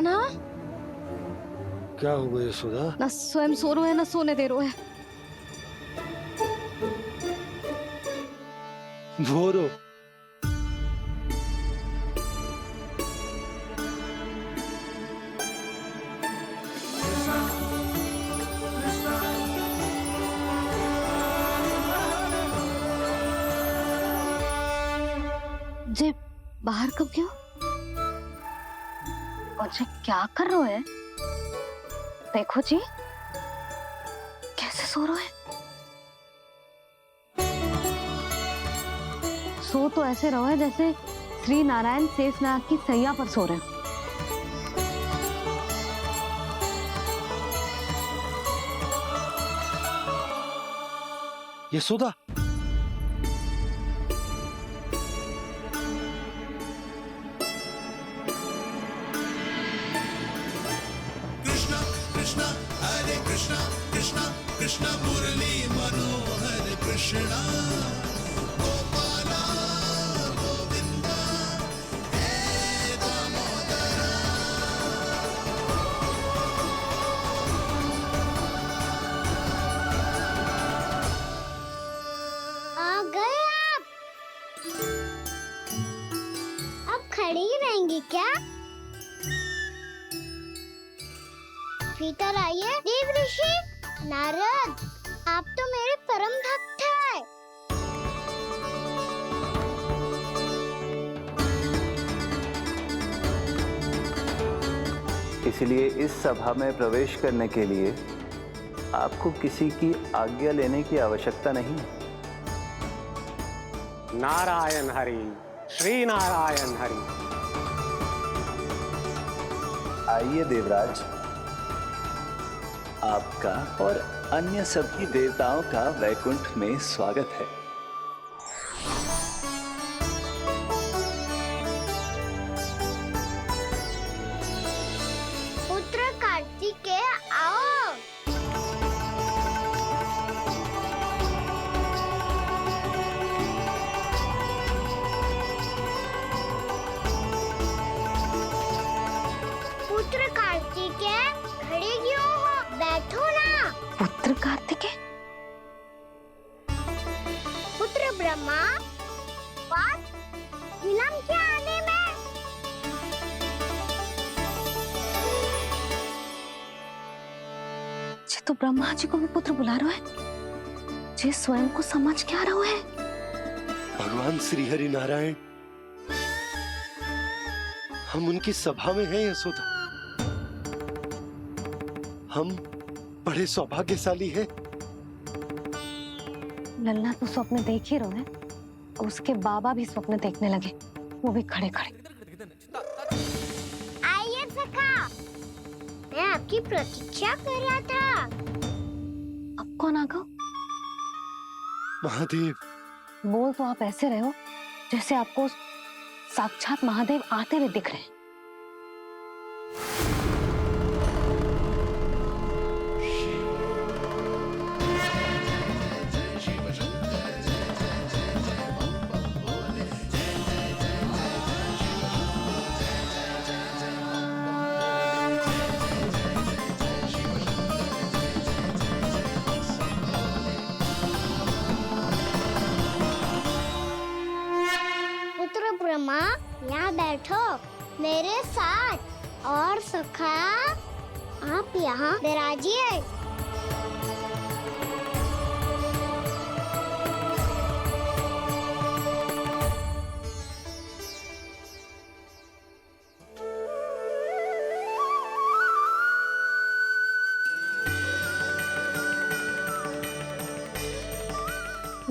ना क्या हो गया यशोदा? ना स्वयं सो रहे है ना सोने दे रहे है। भोरो जे बाहर कब क्यों और जे क्या कर रहे है? देखो जी कैसे सो रहे है। सो तो ऐसे रहो है जैसे श्री नारायण शेषनाग की सैया पर सो रहे हो। यशोदा, कृष्णा कृष्णा हरे कृष्णा कृष्णा कृष्णा मुरली मनोहर कृष्णा गोपाला गोविंदा हे दामोदरा। आ गए आप। अब खड़ी ही रहेंगी क्या? भीतर आइए। देव ऋषि नारद, आप तो मेरे परम भक्त हैं। इसलिए इस सभा में प्रवेश करने के लिए आपको किसी की आज्ञा लेने की आवश्यकता नहीं है। नारायण हरि, श्री नारायण हरि। आइए देवराज, आपका और अन्य सभी देवताओं का वैकुंठ में स्वागत है। पुत्र कार्तिकेय आओ। पुत्र कार्तिकेय खड़े क्यों हो? बैठो ना। पुत्र कार्तिकेय, पुत्र ब्रह्मा, बात विलंब क्या आने में? जे तो ब्रह्मा जी को भी पुत्र बुला रहे है। जे स्वयं को समझ क्या रहे है। भगवान श्री हरि नारायण, हम उनकी सभा में हैं यशोदा। हम बड़े सौभाग्यशाली हैं। लल्ला तो स्वप्न देख ही रहे हैं, उसके बाबा भी स्वप्न देखने लगे, वो भी खड़े खड़े। आइए सखा, मैं आपकी प्रतीक्षा कर रहा था। अब कौन आ गया? महादेव, बोल तो आप ऐसे रहे हो जैसे आपको साक्षात महादेव आते हुए दिख रहे हैं। पुत्र ब्रह्मा, यहाँ बैठो मेरे साथ। और सखा, आप यहाँ विराजिए।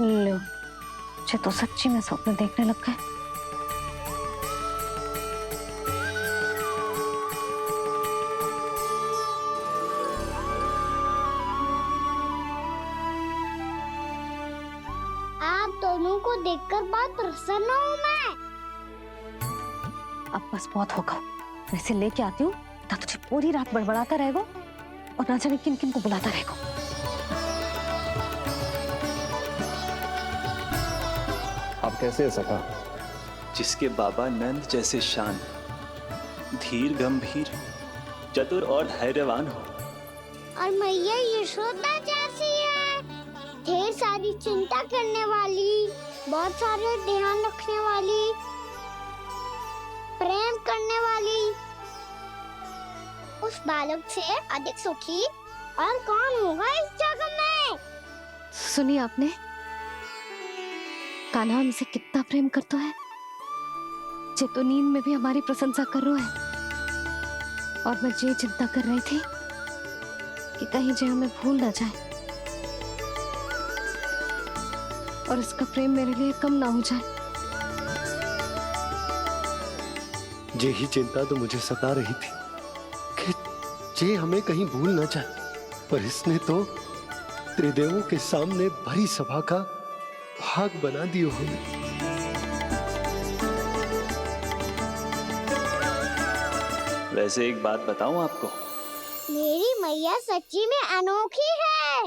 लो, मुझे तो सच्ची में स्वप्न देखने लग गए। आप दोनों को देखकर बहुत प्रसन्न हूँ मैं। अब बस बहुत होगा, वैसे लेके आती हूँ ना तुझे पूरी रात बड़बड़ाता रहेगा और ना जाने किन किन को बुलाता रहेगा। आप कैसे है सखा? जिसके बाबा नंद जैसे शांत, धीर गंभीर चतुर और धैर्यवान हो। और मैया यशोदा जैसी है, ढेर सारी चिंता करने वाली, बहुत सारे ध्यान रखने वाली, प्रेम करने वाली। उस बालक से अधिक सुखी और कौन होगा इस जगत में? सुनिए आपने, कान्हा हमसे कितना प्रेम करता है, जे तो नींद में भी हमारी प्रशंसा कर रहा है। और मैं ये चिंता कर रही थी कि कहीं जे हमें भूल ना जाए और इसका प्रेम मेरे लिए कम ना हो जाए। यही चिंता तो मुझे सता रही थी कि जे हमें कहीं भूल ना जाए, पर इसने तो त्रिदेवों के सामने भरी सभा का भाग बना दियो हमें। वैसे एक बात बताऊं आपको, मेरी मैया सच्ची में अनोखी है,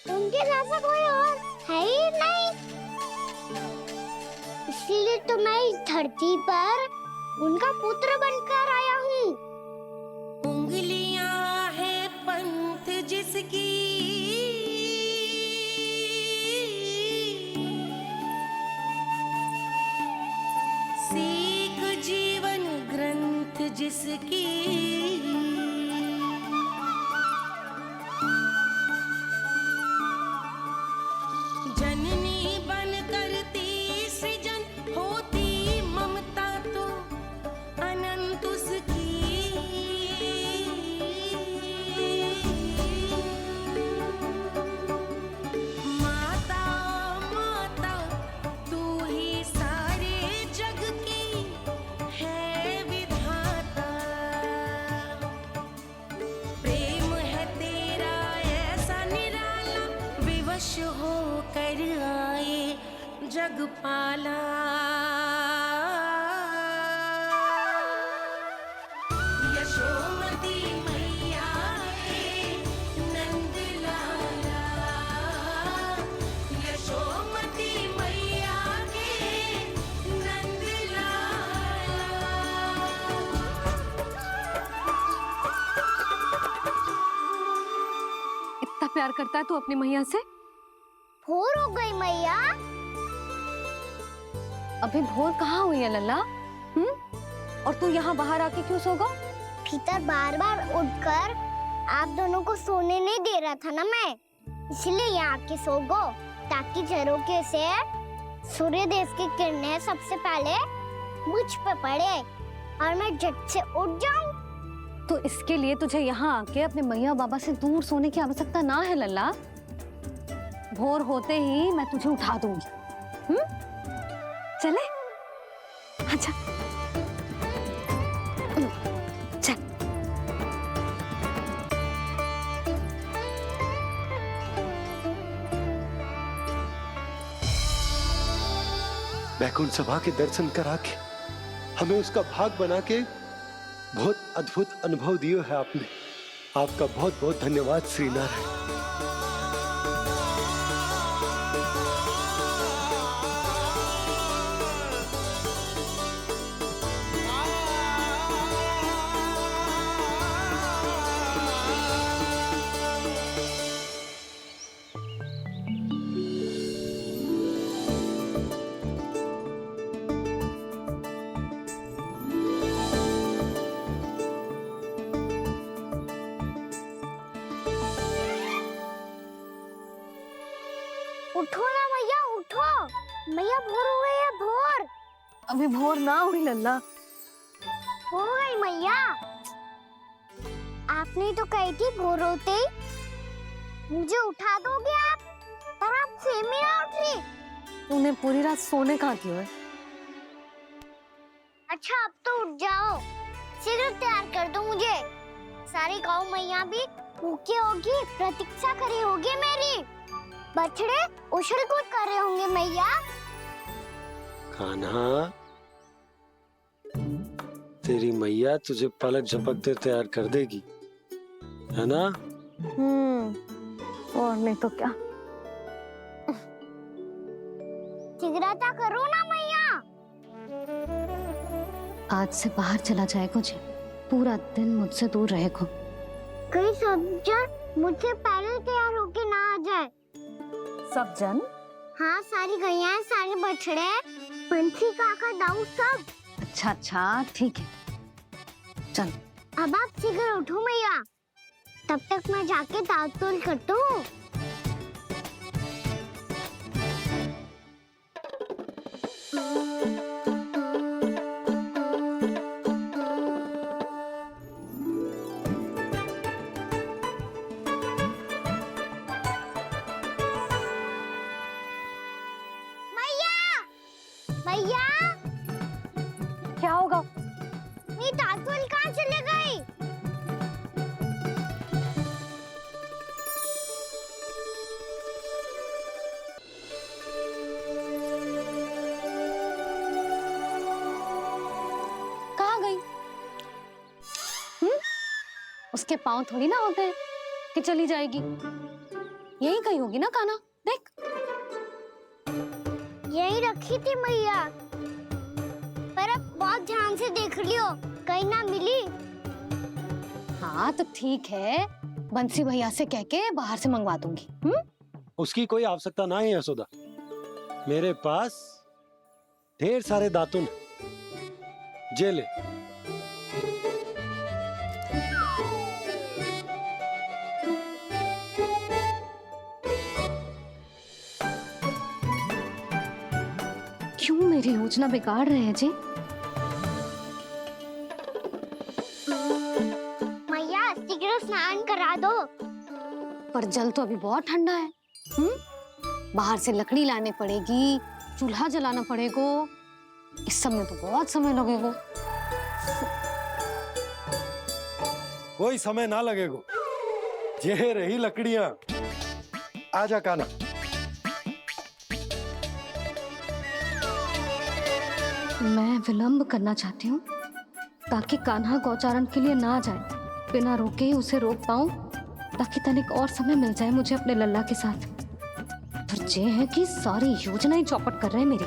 उनके जैसा कोई और है ही नहीं। इसलिए तो मैं इस धरती पर उनका पुत्र बनकर आया हूँ। उंगलियां है पंथ जिसकी, सीख जीवन ग्रंथ जिसकी, जननी बन करती सृजन होती ममता तो अनंत उसकी। माता माता तू ही सारे जग की है विधाता, प्रेम है तेरा ऐसा निराला, विवश हो कर आए जग पाला। यशोमती मैया के नंद लाला, यशोमती मैया के नंद लाला। इतना प्यार करता है तू अपनी मैया से? भोर हो गई मैया। अभी भोर कहाँ हुई है लल्ला? और तू यहाँ बाहर आके क्यों सो गया? भीतर बार बार उठकर आप दोनों को सोने नहीं दे रहा था ना मैं, इसलिए यहाँ आके सो गो, ताकि झरोखे से सूर्य देव की किरणें सबसे पहले मुझ पे पड़े और मैं झट से उठ जाऊं। तो इसके लिए तुझे यहाँ आके अपने मैया बाबा से दूर सोने की आवश्यकता ना है लल्ला। भोर होते ही मैं तुझे उठा दूंगी। चले? अच्छा चल। बैकुंठ सभा के दर्शन करा के हमें उसका भाग बना के बहुत अद्भुत अनुभव दियो है आपने। आपका बहुत बहुत धन्यवाद श्री नारायण। उठो ना मैया, उठो। मैया भोर हो गई है, भोर। अभी भोर ना हुई लल्ला। हो गई मैया। आपने तो कही थी भोर होते ही मुझे उठा दोगे आप, पर आप फिर भी ना उठ रही। तूने पूरी रात सोने कहाँ दिया है? अच्छा अब तो उठ जाओ, शीघ्र तैयार कर दो मुझे। सारी गाँव मैया भी भूखी होगी, प्रतीक्षा करी होगी मेरी। बछड़े उछल कूद कर रहे होंगे मैया। कान्हा, तेरी मैया तुझे पलक झपकते तैयार कर देगी, है ना? और नहीं तो क्या। शीघ्रता करो ना मैया। आज से बाहर चला जाएगा जी, पूरा दिन मुझसे दूर रहेगा। कहीं सब्जर मुझसे पहले तैयार होके ना आ जाए। सब जन? हाँ, सारी गैया, सारे बछड़े, पंछी, काका, दाऊ सब। अच्छा अच्छा ठीक है, चल। अब आप शीघ्र उठो मैया, तब तक मैं जाके ताल-तोल करता हूँ। मैया, मैया, क्या होगा? मेरी ताल-तोल कहाँ चले गई? कहाँ गई? उसके पाँव थोड़ी ना होते हैं कि चली जाएगी। यही कहीं होगी ना कान्हा, देख। यही रखी थी मैया, पर अब बहुत ध्यान से देख लियो, कहीं ना मिली। हाँ तो ठीक है, बंसी भैया से कह के बाहर से मंगवा दूंगी। उसकी कोई आवश्यकता ना है यशोदा, मेरे पास ढेर सारे दातुन जे ले। क्यों मेरी योजना बिगाड़ रहे हैं जी? मैया शीघ्र स्नान करा दो। पर जल तो अभी बहुत ठंडा है। बाहर से लकड़ी लानी पड़ेगी, चूल्हा जलाना पड़ेगा, इस सब में तो बहुत समय लगेगा। कोई समय ना लगेगा, ये रही लकड़ियां। आजा कान्हा। मैं विलंब करना चाहती हूँ ताकि कान्हा गौचारण के लिए ना जाए, बिना रोके ही उसे रोक पाऊं, ताकि तनिक और समय मिल जाए मुझे अपने लल्ला के साथ। पर ये है कि सारी योजना ही चौपट कर रहे हैं मेरी।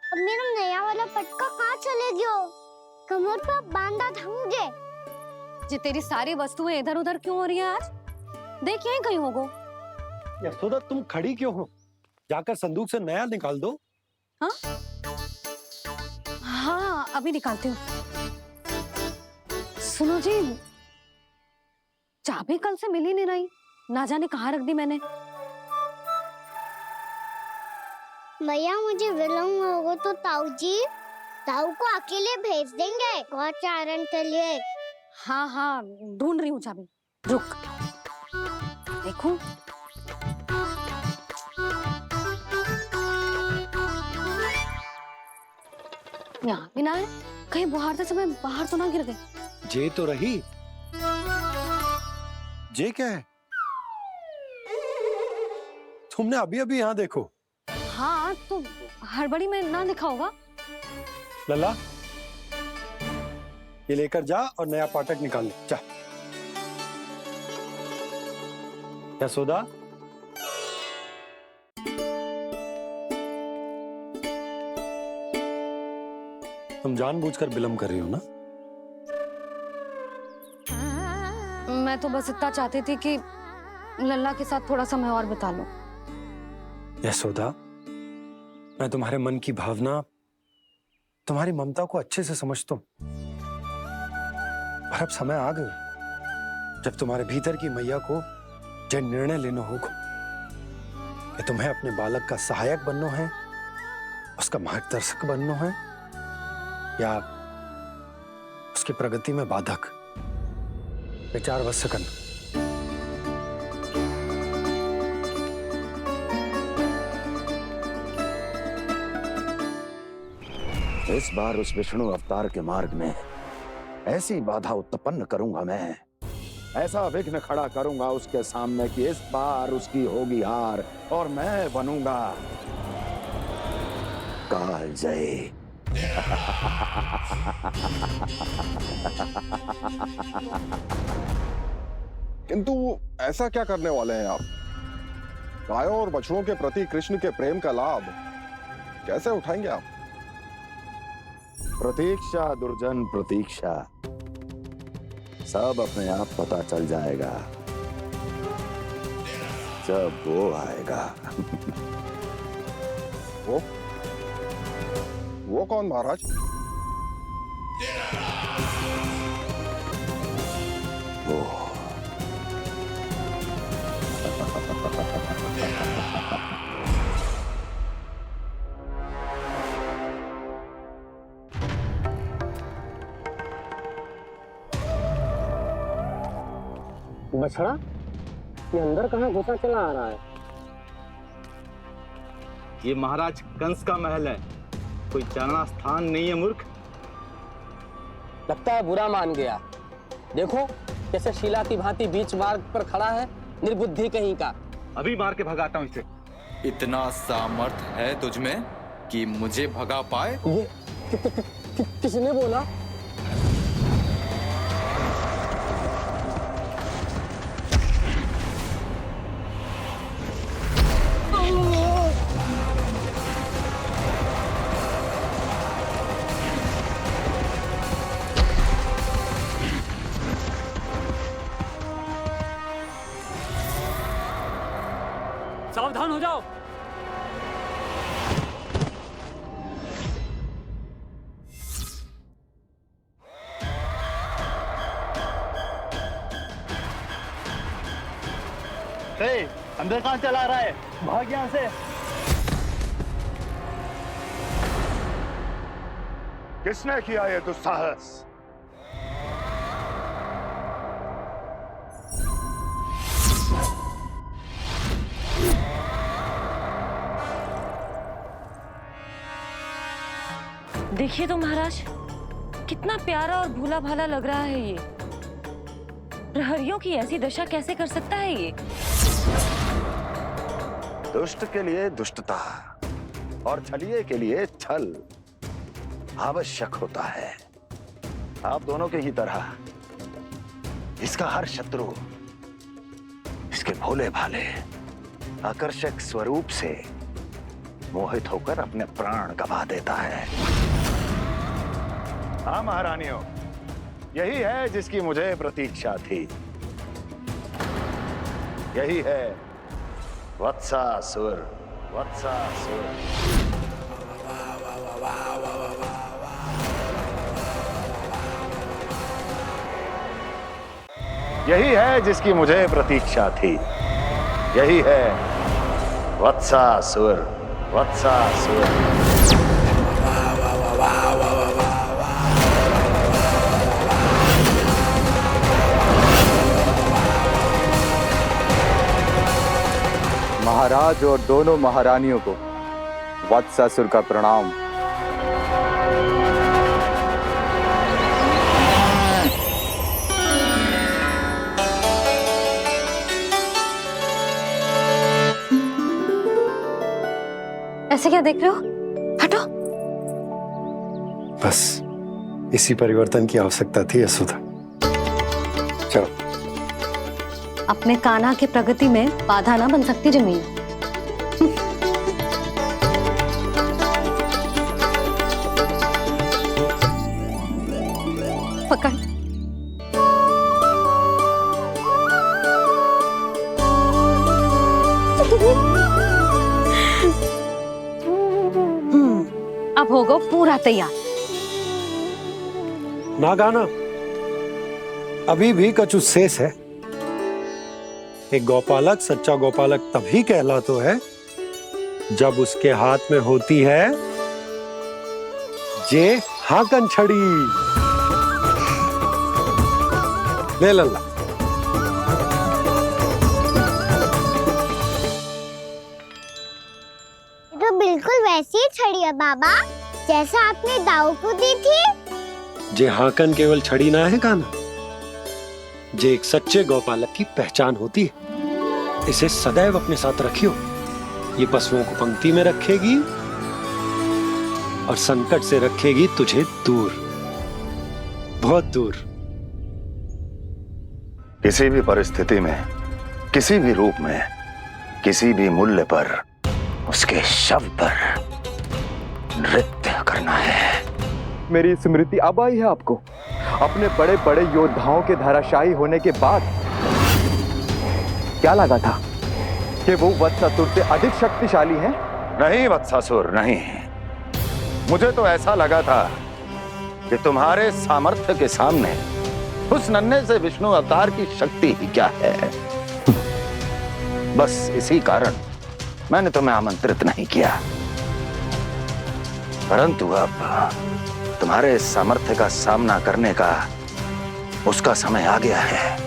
अब मेरा नया वाला पटका कहाँ चले गयो? कमर पर बांधा था मुझे। ये तेरी सारी वस्तुएं इधर उधर क्यों हो रही हैं आज? देख यहीं कहीं होगो। यशोदा तुम खड़ी क्यों हो? जाकर संदूक से नया निकाल दो। हाँ हाँ अभी निकालती हूँ। सुनो जी, चाबी कल से मिल ही नहीं रही, ना जाने कहाँ रख दी मैंने। मैया मुझे विलम्ब होगा तो ताऊ को अकेले भेज देंगे गौचारण के लिए। हाँ हाँ ढूंढ रही हूँ चाबी, रुक। देखो यहाँ भी ना है, कहीं बुहारते समय बाहर तो ना गिर गए। जे तो रही। जे क्या है? तुमने अभी अभी यहाँ देखो। हाँ तो हड़बड़ी में ना लिखा होगा। लल्ला ये लेकर जा और नया पाठक निकाल ले जा। यशोदा तुम जानबूझकर विलंब कर रही हो ना? मैं तो बस इतना चाहती थी कि लल्ला के साथ थोड़ा समय और बिता लूं। यशोदा मैं तुम्हारे मन की भावना, तुम्हारी ममता को अच्छे से समझता हूं, पर अब समय आ गया जब तुम्हारे भीतर की मैया को यह निर्णय लेना होगा कि तुम्हें अपने बालक का सहायक बनना है, उसका मार्गदर्शक बनना है, या उसकी प्रगति में बाधक। विचार अवश्य करना। इस बार उस विष्णु अवतार के मार्ग में ऐसी बाधा उत्पन्न करूंगा मैं, ऐसा विघ्न खड़ा करूंगा उसके सामने कि इस बार उसकी होगी हार और मैं बनूंगा कालजयी। किंतु ऐसा क्या करने वाले हैं आप? गायों और बछड़ों के प्रति कृष्ण के प्रेम का लाभ कैसे उठाएंगे आप? प्रतीक्षा दुर्जन प्रतीक्षा, सब अपने आप पता चल जाएगा जब वो आएगा। वो कौन महाराज? वो बछड़ा, ये अंदर कहाँ घुसा चला आ रहा है? ये महाराज कंस का महल है, कोई जाना स्थान नहीं है मूर्ख। लगता है बुरा मान गया। देखो कैसे शीला की भांति बीच मार्ग पर खड़ा है, निर्बुद्धि कहीं का। अभी मार के भगाता हूँ इसे। इतना सामर्थ है तुझमें कि मुझे भगा पाए? ये किसने बोला? सावधान हो जाओ। अंदर कहाँ चला रहा है? भाग यहाँ से। किसने किया ये दुस्साहस? देखिए तो महाराज, कितना प्यारा और भोला भाला लग रहा है ये। प्रहरियों की ऐसी दशा कैसे कर सकता है ये? दुष्ट के लिए दुष्टता और छलिए के लिए छल आवश्यक होता है। आप दोनों के ही तरह इसका हर शत्रु इसके भोले भाले आकर्षक स्वरूप से मोहित होकर अपने प्राण गंवा देता है। हाँ महारानियों, यही है जिसकी मुझे प्रतीक्षा थी। यही है वत्सासुर। वत्सासुर यही है जिसकी मुझे प्रतीक्षा थी। यही है वत्सासुर। वत्सासुर महाराज और दोनों महारानियों को वत्सासुर का प्रणाम। ऐसे क्या देख रहे हो? हटो। बस इसी परिवर्तन की आवश्यकता थी यशोदा। चलो। अपने कान्हा के प्रगति में बाधा ना बन सकती जमीन। पकड़। अब होगा पूरा तैयार। ना गाना, अभी भी कछु शेष है। एक गौपालक सच्चा गौपालक तभी कहलाता है जब उसके हाथ में होती है जे हाकन छड़ी। ले लल्ला। तो बिल्कुल वैसी ही छड़ी है बाबा, जैसा आपने दाऊ को दी थी। जे हाकन केवल छड़ी ना है कान्हा, जे एक सच्चे गौपालक की पहचान होती है। इसे सदैव अपने साथ रखियो। ये पशुओं को पंक्ति में रखेगी और संकट से रखेगी तुझे दूर, बहुत दूर। किसी भी परिस्थिति में, किसी भी रूप में, किसी भी मूल्य पर उसके शव पर नृत्य करना है। मेरी स्मृति अब आई है आपको? अपने बड़े बड़े योद्धाओं के धराशायी होने के बाद क्या लगा था कि वो वत्सासुर से अधिक शक्तिशाली हैं? नहीं वत्सासुर, नहीं। मुझे तो ऐसा लगा था कि तुम्हारे सामर्थ्य के सामने उस नन्हे से विष्णु अवतार की शक्ति ही क्या है। बस इसी कारण मैंने तुम्हें आमंत्रित नहीं किया। परंतु अब तुम्हारे सामर्थ्य का सामना करने का उसका समय आ गया है।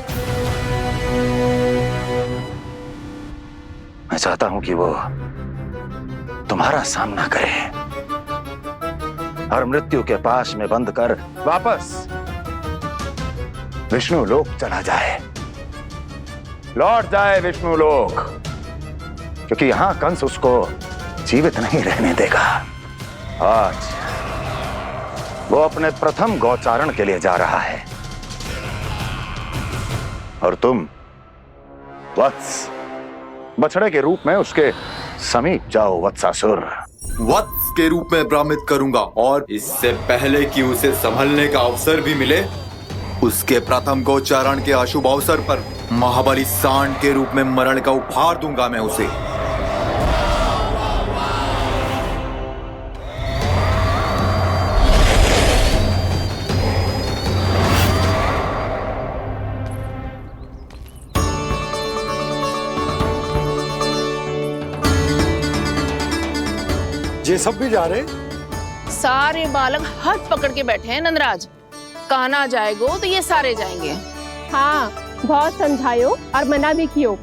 मैं चाहता हूं कि वो तुम्हारा सामना करे और मृत्यु के पास में बंद कर वापस विष्णु लोक चला जाए, लौट जाए विष्णु लोक, क्योंकि यहां कंस उसको जीवित नहीं रहने देगा। आज वो अपने प्रथम गौचारण के लिए जा रहा है और तुम वत्स, बछड़े के रूप में उसके समीप जाओ वत्सासुर। वत्स के रूप में भ्रमित करूंगा और इससे पहले कि उसे संभलने का अवसर भी मिले, उसके प्रथम गोचारण के अशुभ अवसर पर महाबली सांड के रूप में मरण का उपहार दूंगा मैं उसे। ये सब भी जा रहे? सारे बालक हाथ पकड़ के बैठे हैं नंदराज। कान्हा जाएगो तो ये सारे जाएंगे। हाँ, बहुत समझायो और मना भी कियो,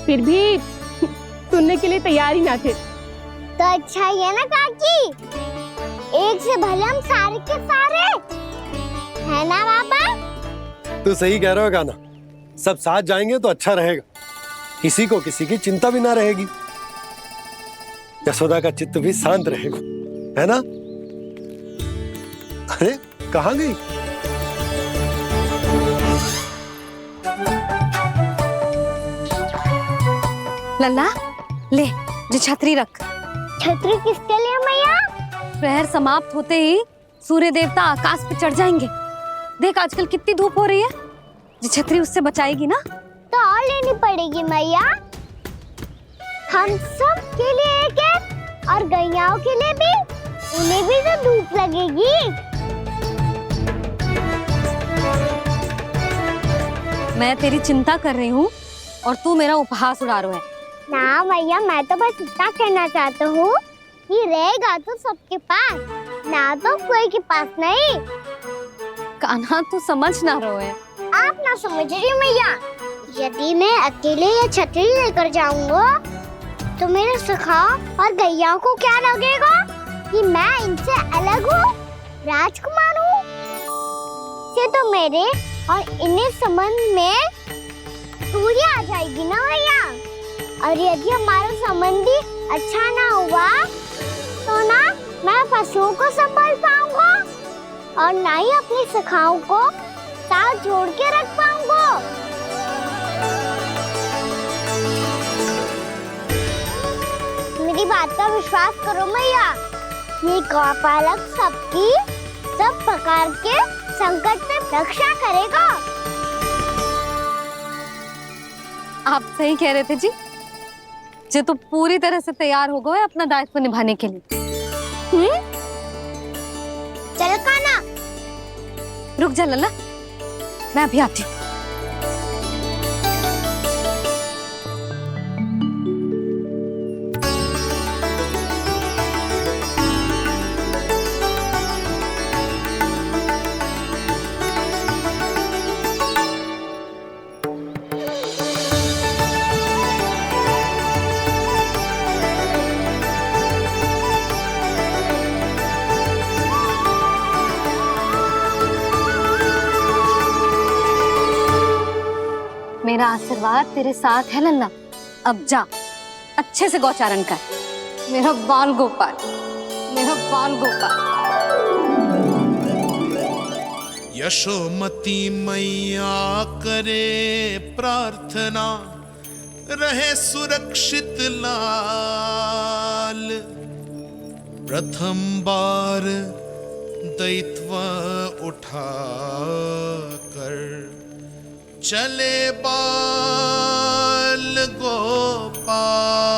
फिर भी सुनने के लिए तैयार ही ना थे। तो अच्छा ही है ना काकी, एक से भले हम सारे के सारे, है ना बाबा? तू सही कह रहा हो गाना, सब साथ जाएंगे तो अच्छा रहेगा, किसी को किसी की चिंता भी ना रहेगी, यशोदा का चित्त भी शांत रहेगा, है ना? अरे कहाँ गई? लल्ला ले, जो छतरी रख। छतरी किसके लिए मैया? प्रहर समाप्त होते ही सूर्य देवता आकाश पे चढ़ जाएंगे। देख आजकल कितनी धूप हो रही है, जो छतरी उससे बचाएगी ना। तो और लेनी पड़ेगी मैया, हम सब के लिए एक एक और गैयाओं के लिए भी, उन्हें भी तो धूप लगेगी। मैं तेरी चिंता कर रही हूँ और तू मेरा उपहास उड़ा रहा है। ना भैया, मैं तो बस इतना कहना चाहता हूँ कि रहेगा तो सबके पास, ना तो कोई के पास नहीं। कान्हा तू समझ ना रहो है। आप ना समझ रही मैया, यदि मैं अकेले ये छतरी लेकर जाऊंगा तो मेरे सखा और गैयाओं को क्या लगेगा कि मैं इनसे अलग हूँ, राजकुमार हूँ। से तो मेरे और इन्हें संबंध में दूरी आ जाएगी ना भैया। और यदि हमारा संबंधी अच्छा ना हुआ तो ना मैं पशुओं को संभाल पाऊंगा और ना ही अपनी सखाओं को साथ जोड़ के रख पाऊंगा। मेरी बात का विश्वास करो मैया, ये गौपालक सबकी सब प्रकार के संकट से रक्षा करेगा। आप सही कह रहे थे जी, जो तो पूरी तरह से तैयार हो गए अपना दायित्व निभाने के लिए। चल कान्हा। रुक जा लल्ला, मैं अभी आती हूँ। मेरा आशीर्वाद तेरे साथ है लल्ला। अब जा, अच्छे से गौचारण कर। मेरा बाल गोपाल, मेरा बाल गोपाल। यशोमती मैया करे प्रार्थना, रहे सुरक्षित लाल। प्रथम बार दैत्व उठा कर चले बाल गोपाल।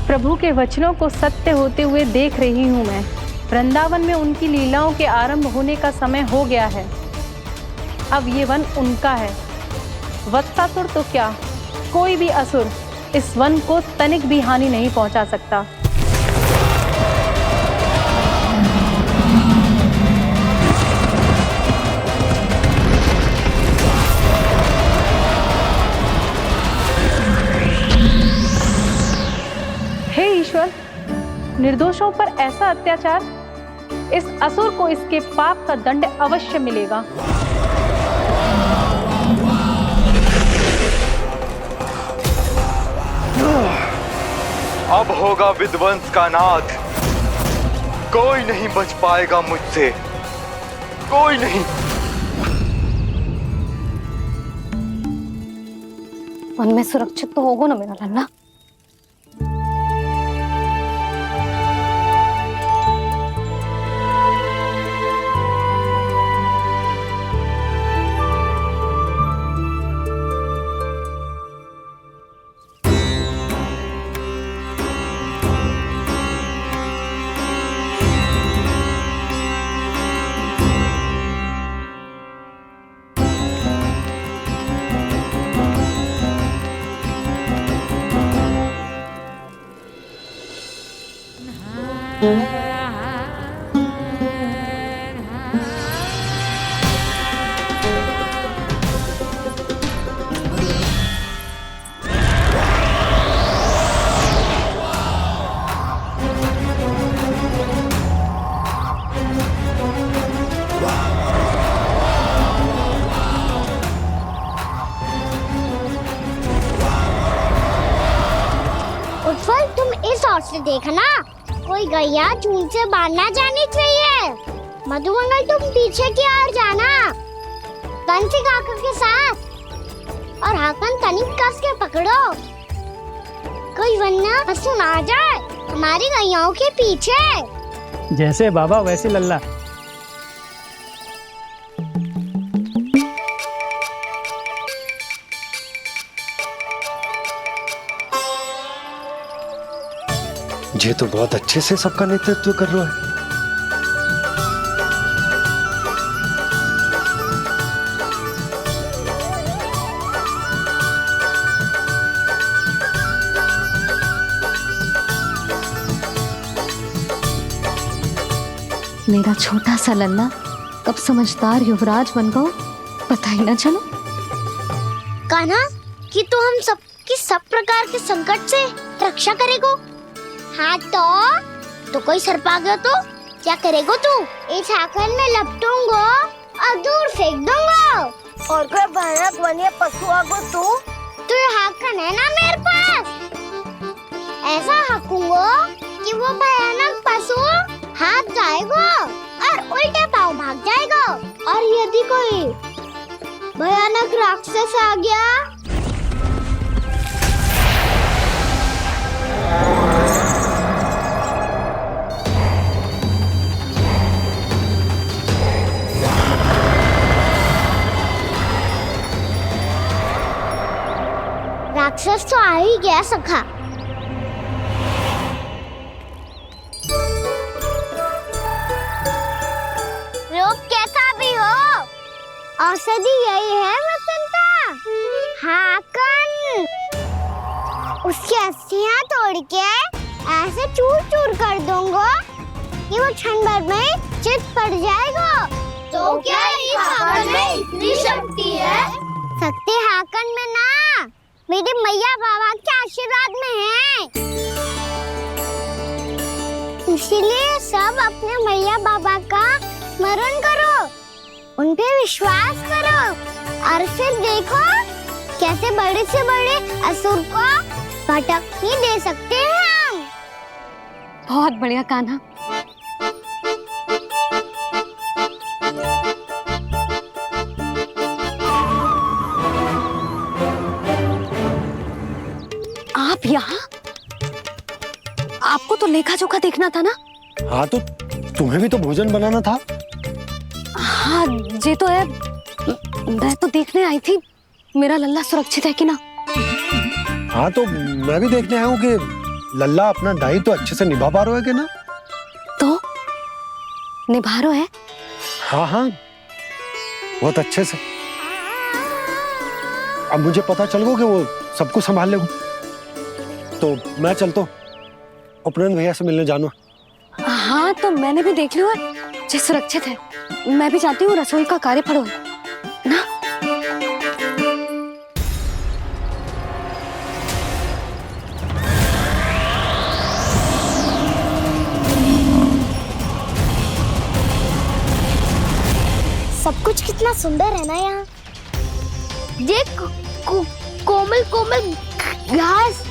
प्रभु के वचनों को सत्य होते हुए देख रही हूँ मैं। वृंदावन में उनकी लीलाओं के आरंभ होने का समय हो गया है। अब ये वन उनका है। वत्सासुर तो क्या, कोई भी असुर इस वन को तनिक भी हानि नहीं पहुंचा सकता। हे ईश्वर, निर्दोषों पर ऐसा अत्याचार, इस असुर को इसके पाप का दंड अवश्य मिलेगा। अब होगा विध्वंस का नाद। कोई नहीं बच पाएगा मुझसे, कोई नहीं। वन में सुरक्षित तो होगा ना मेरा लल्ला? उत्पल, तुम इस ओर से देखना, कोई गैया चून से बाहर ना जानी चाहिए। मधुमंगल, तुम पीछे की ओर जाना, कंसी काका के साथ, और हाकन तनिक कस के पकड़ो, कोई वरना पशु ना जाए हमारी गैयाओं के पीछे। जैसे बाबा वैसे लल्ला। ये तो बहुत अच्छे से सबका नेतृत्व कर रहा है। मेरा छोटा सा लल्ला कब समझदार युवराज बन गो, पता ही ना चलो। कान्हा, कि तू हम सब की सब प्रकार के संकट से रक्षा करेगो। हाँ तो कोई सर्प आ गया तो क्या करेगो तू? इस हाकन में लपटूंगा और दूर फेंक दूंगा। और कोई भयानक वन्य पशु आगो तो ये हाकन है ना मेरे पास, ऐसा हाकूंगा कि वो भयानक पशु हाथ जाएगा और उल्टे पांव भाग जाएगा। और यदि कोई भयानक राक्षस आ गया राक्षस तो आ ही गया सखा। रोग कैसा भी हो, औषधि यही है वसंता। हाकन उसकी अस्थियां तोड़ के ऐसे चूर चूर कर दूंगा कि वो क्षण भर में चित पड़ जाएगा। तो क्या इस हाकन में इतनी शक्ति है? शक्ति हाकन में ना, मेरे मैया बाबा के आशीर्वाद में है। इसीलिए सब अपने मैया बाबा का स्मरण करो, उन पे विश्वास करो और फिर देखो कैसे बड़े से बड़े असुर को भटकने दे सकते हैं हम। बहुत बढ़िया कान्हा। आप यहाँ? आपको तो लेखा जोखा देखना था ना? हाँ तो तुम्हें भी तो भोजन बनाना था। हाँ ये तो है, मैं तो देखने आई थी मेरा लल्ला सुरक्षित है कि ना। हाँ तो मैं भी देखने आया हूँ कि लल्ला अपना दायित्व तो अच्छे से निभा पा रहा है कि ना। तो निभा रहा है? हाँ हाँ बहुत अच्छे से। अब मुझे पता चल गया कि वो सब कुछ संभाल लेगा, तो मैं चलता हूँ, उपनंद भैया से मिलने जाना। हाँ तो मैंने भी देख लिया जो सुरक्षित है। मैं भी चाहती हूँ रसोई का कार्य पड़ो ना। सब कुछ कितना सुंदर है ना यहाँ। देख कोमल कोमल घास,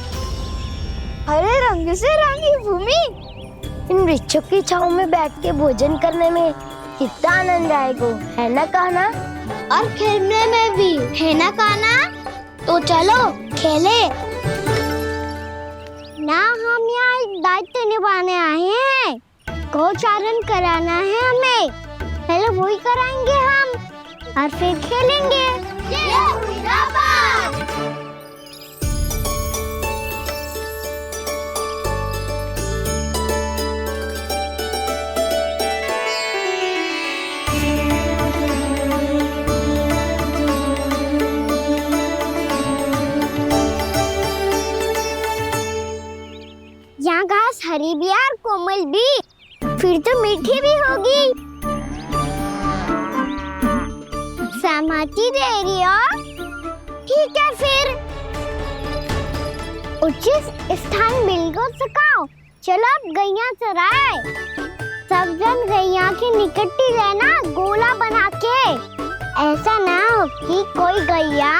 हरे रंग से रंगी भूमि। इन वृक्षों की छांव में बैठ के भोजन करने में कितना आनंद आएगा, है ना कान्हा? और खेलने में भी, है ना कान्हा? तो चलो खेले ना। हम यहाँ एक दायित्व निभाने आए हैं, गोचारण कराना है हमें। पहले वही कराएंगे हम और फिर खेलेंगे। यहाँ घास हरी भी और कोमल भी, फिर तो मीठी भी होगी। सहमति दे रही हो? ठीक है फिर उचित स्थान बिल्कुल सुखाओ। चलो अब गैया चराए। सब जन गैया के निकट ही रहना, गोला बना के। ऐसा ना हो कि कोई गैया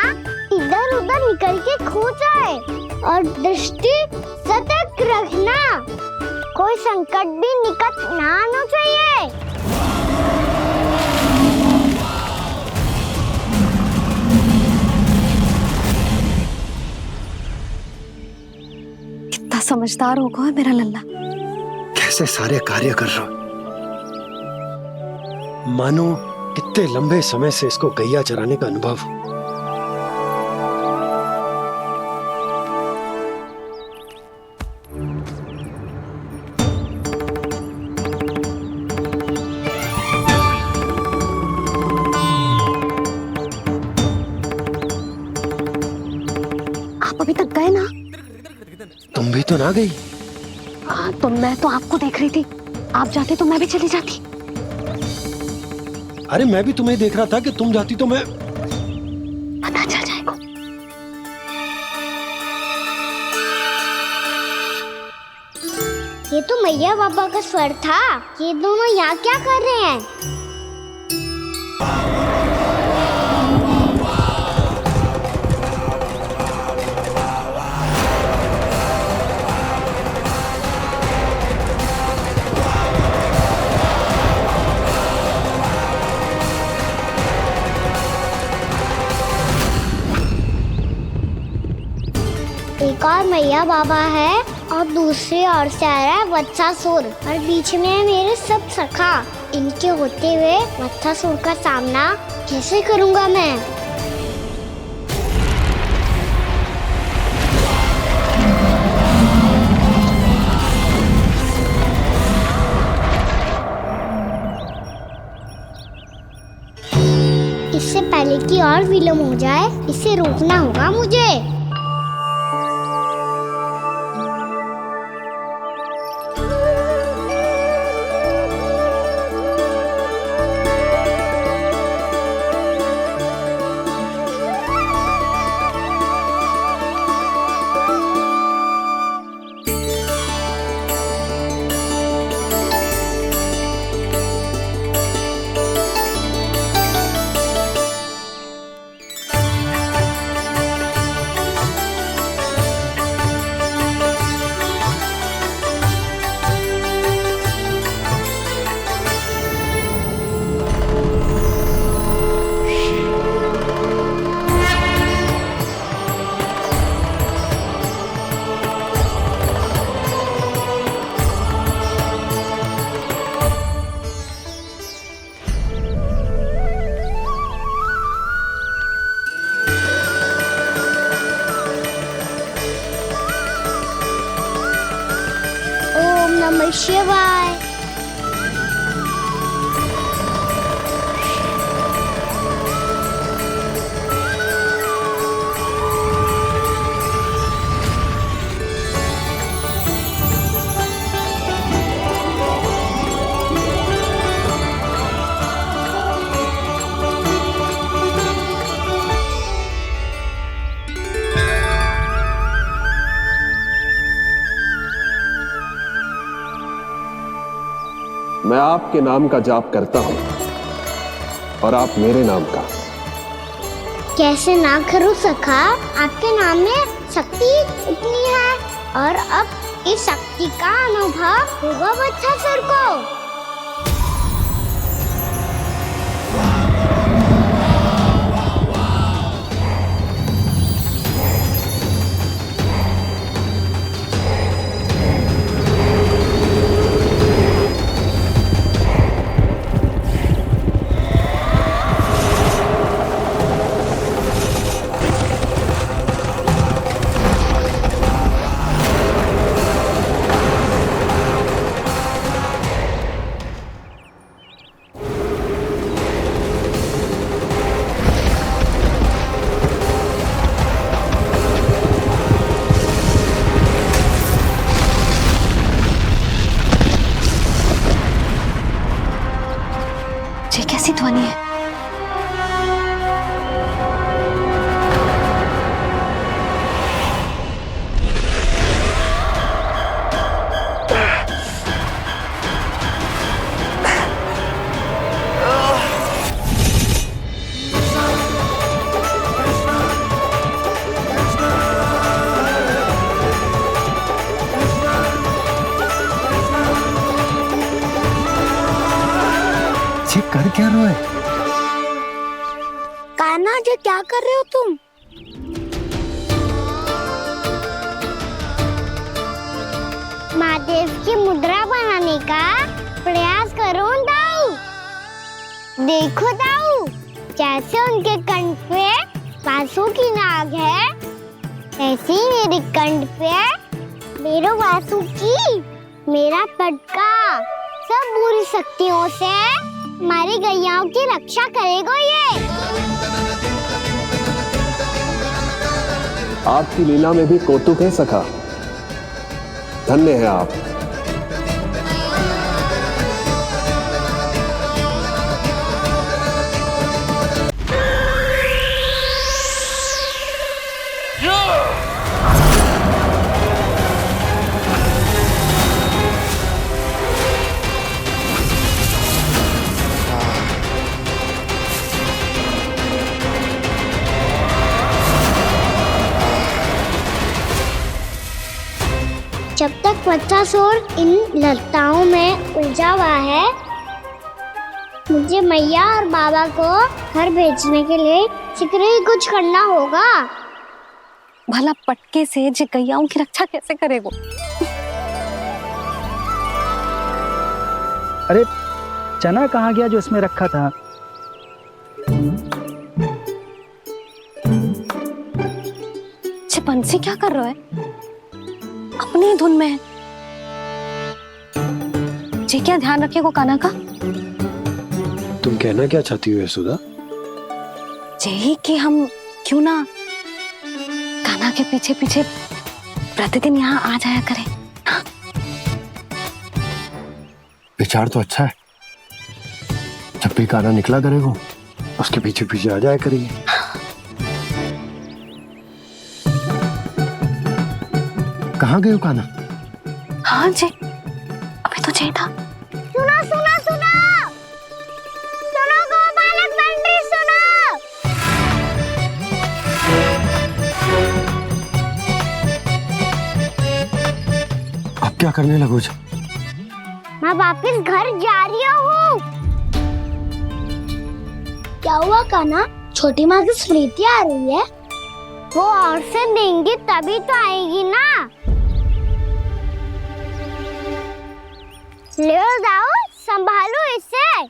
इधर उधर निकल के खो जाए। और दृष्टि सतर्क रखना, कोई संकट भी निकट ना आना चाहिए। कितना समझदार होगा है मेरा लल्ला। कैसे सारे कार्य कर रहा, मानो कितने लंबे समय से इसको गैया चराने का अनुभव हो। आप अभी तक गए ना? तुम भी तो ना गई। तो मैं तो आपको देख रही थी, आप जाते तो मैं भी चली जाती। अरे मैं भी तुम्हें देख रहा था कि तुम जाती तो मैं। पता चल जाएगा। ये तो मैया बाबा का स्वर था। ये दोनों यहाँ क्या कर रहे हैं? एक और मैया बाबा है और दूसरी ओर से आ रहा है वत्सासुर और बीच में है मेरे सब सखा। इनके होते हुए वत्सासुर का सामना कैसे करूंगा मैं? इससे पहले कि और विलम्ब हो जाए, इसे रोकना होगा मुझे। नमः शिवाय। मैं आपके नाम का जाप करता हूं और आप मेरे नाम का। कैसे ना करूं सखा, आपके नाम में शक्ति इतनी है और अब इस शक्ति का अनुभव होगा बच्चासुर को। ये कैसी ध्वनि है? ये कर क्या रहे हो? कान्हा जी क्या कर रहे हो तुम? महादेव की मुद्रा बनाने का प्रयास करो दाऊ। देखो दाऊ, जैसे उनके कंठ पे वासु की नाग है, ऐसे ही मेरे कंठ पे मेरो वासु की मेरा पटका सब बुरी शक्तियों से हमारी गैयाओं की रक्षा करेगा ये। आपकी लीला में भी कौतुक है सखा, धन्य है आप। जब तक बच्चासुर इन लताओं में उलझा हुआ है, मुझे मैया और बाबा को घर भेजने के लिए शीघ्र ही कुछ करना होगा। भला पटके से जे गैयाओं की रक्षा कैसे करेगो? अरे चना कहाँ गया जो इसमें रखा था? बंसी क्या कर रहा है? अपनी धुन में है। जी क्या ध्यान रखिएगा कान्हा का। तुम कहना क्या चाहती हो यशोदा? यही कि हम क्यों ना कान्हा के पीछे पीछे प्रतिदिन यहाँ आ जाया करें। हाँ? विचार तो अच्छा है। जब भी कान्हा निकला करेगा उसके पीछे पीछे आ जाया करेंगे। कहाँ गए हो कान्हा? हाँ जी, अभी तो चाहिए था। सुनो सुनो सुनो सुनो गोपालक बंटी सुनो। अब क्या करने लगो? मैं वापस घर जा रही हूँ। क्या हुआ कान्हा? छोटी माँ की स्मृति आ रही है। वो और से देंगी तभी तो आएगी ना। ले जाओ, संभालो इसे।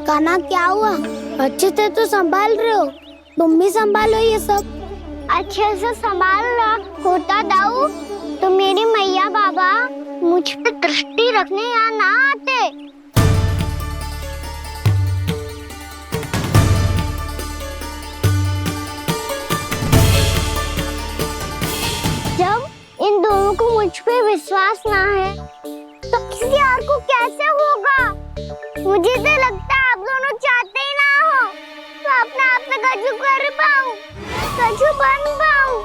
कान्हा क्या हुआ? अच्छे से तो संभाल रहे हो, तुम भी संभालो ये सब। अच्छे से संभालना होता दाऊ, तो मेरी मैया बाबा मुझ पे दृष्टि रखने यहाँ ना आते। जब इन दोनों को मुझ पे विश्वास ना है तो किसी और को कैसे होगा? मुझे तो लगता है आप दोनों चाहते ही ना हो तो अपने आप से गजू कर पाऊं, गजू बन पाऊं।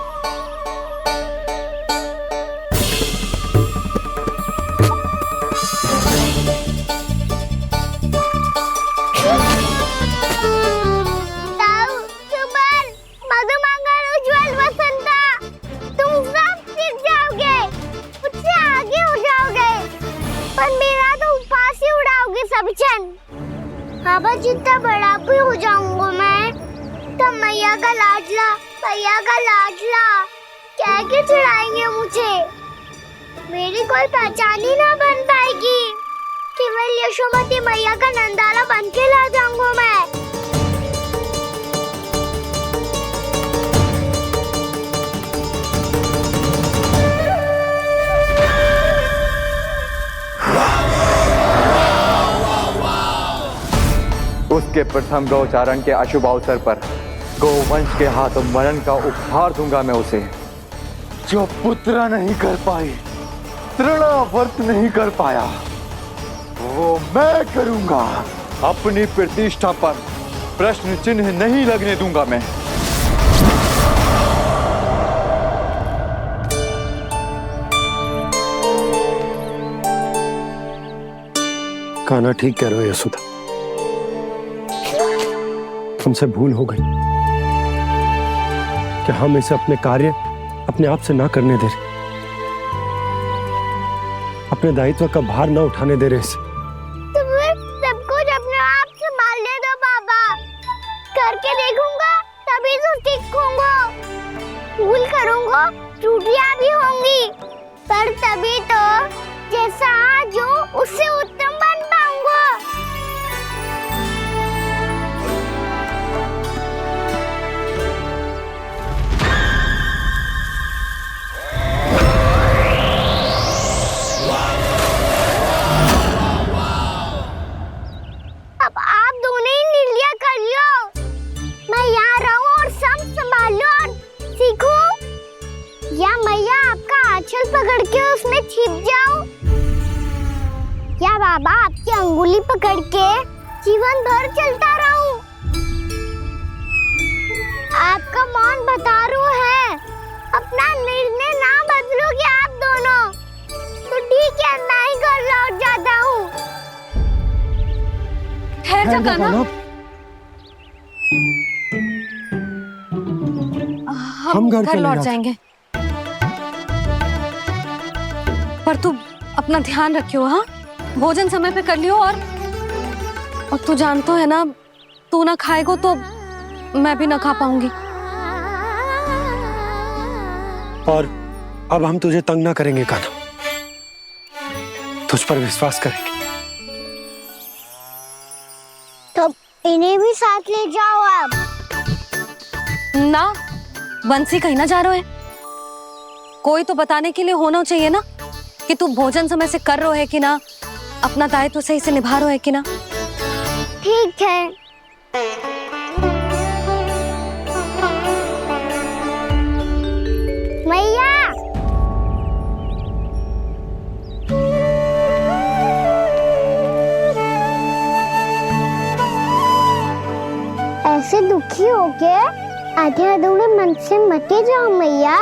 बाबा जितना बड़ा भी हो जाऊंगा मैं तो मैया का लाडला, भैया का लाडला क्या के चढ़ाएंगे मुझे। मेरी कोई पहचान ही ना बन पाएगी। केवल यशोमती मैया का नंदाला बन के ला जाऊंगा मैं। उसके प्रथम गौचारण के अशुभ अवसर पर गोवंश के हाथों मरण का उपहार दूंगा मैं उसे। जो पुत्र नहीं कर पाई, तृणावर्त नहीं कर पाया, वो मैं करूंगा। अपनी प्रतिष्ठा पर प्रश्न चिन्ह नहीं लगने दूंगा मैं। कान्हा ठीक कह रहे हो यशोदा, हमसे भूल हो गई कि हम इसे अपने कार्य अपने आप से ना करने दे रहे, अपने दायित्व का भार ना उठाने दे रहे इसे। तो फिर सब कुछ अपने आप से संभालने दो बाबा, करके देखूंगा तभी तो सीखूंगा। भूल करूंगा, त्रुटियां भी होंगी, पर तभी तो जैसा आज हूँ उससे उत्तम बन पाऊंगा। अब आप दोनों ही निर्णय कर लो, मैं यहाँ रहूं और सब संभालूं और सीखूं, या मैया आपका आंचल पकड़ के उसमें छिप जाऊं, या बाबा आपकी अंगुली पकड़ के जीवन भर चलता रहूं। आपका मौन बतारू है, अपना निर्णय ना बदलोगे आप दोनों तो ठीक है, मैं ही घर लौट जाता हूँ। ठहर जा कान्हा, हम घर लौट जाएंगे, पर तू अपना ध्यान रखियो। हाँ, भोजन समय पे कर लियो। और तू जानतो है ना, तू ना खाएगो तो मैं भी ना खा पाऊंगी। और अब हम तुझे तंग ना करेंगे कान्हा, तुझ पर विश्वास करेंगे। तो इन्हें भी साथ ले जाओ अब। ना, बंसी कहीं ना जा रहे है, कोई तो बताने के लिए होना चाहिए ना कि तू भोजन समय से कर रहा है कि ना, अपना दायित्व सही से निभा रहा है कि ना। ठीक है। मैया, ऐसे दुखी हो के आधे अधूरे मन से मत जाओ मैया,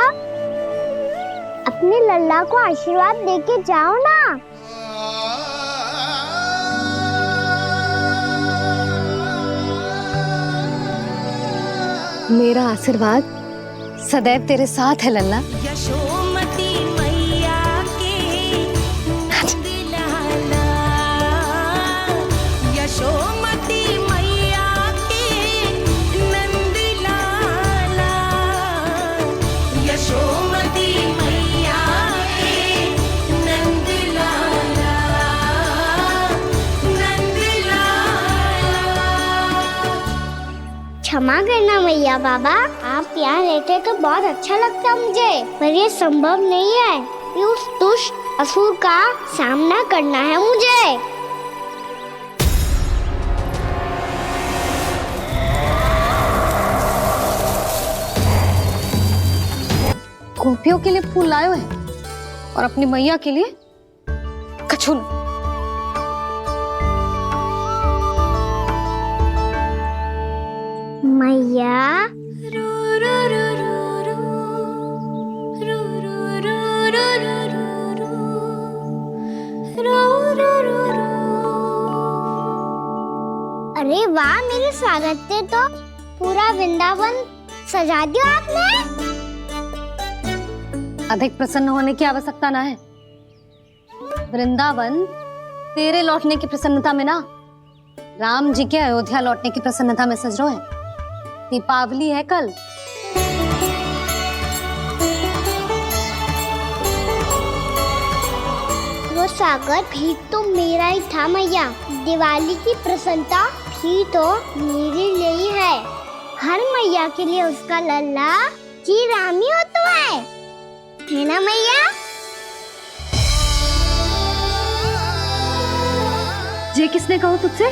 अपने लल्ला को आशीर्वाद देके जाओ ना। मेरा आशीर्वाद सदैव तेरे साथ है लल्ला। यशोमती मैया के नंद लाला, यशोमती मैया के नंद लाला, यशोमती मैया के नंद लाला, नंद लाला। क्षमा करना मैया बाबा, आप यहाँ रहते तो बहुत अच्छा लगता मुझे, पर ये संभव नहीं है। अभी उस दुष्ट असुर का सामना करना है मुझे। गोपियों के लिए फूल लायो है और अपनी मैया के लिए कछुन। मैया अरे वाह, मेरे स्वागत से तो पूरा वृंदावन सजा दिया आपने। अधिक प्रसन्न होने की आवश्यकता ना है। वृंदावन तेरे लौटने की प्रसन्नता में ना, राम जी के अयोध्या लौटने की प्रसन्नता में सज रहे हैं। दीपावली है कल। वो स्वागत भी तो मेरा ही था मैया। दिवाली की प्रसन्नता भी तो मेरे लिए ही है। हर मैया के लिए उसका लल्ला की रामी होता है ना मैया? ये किसने कहा तुझसे?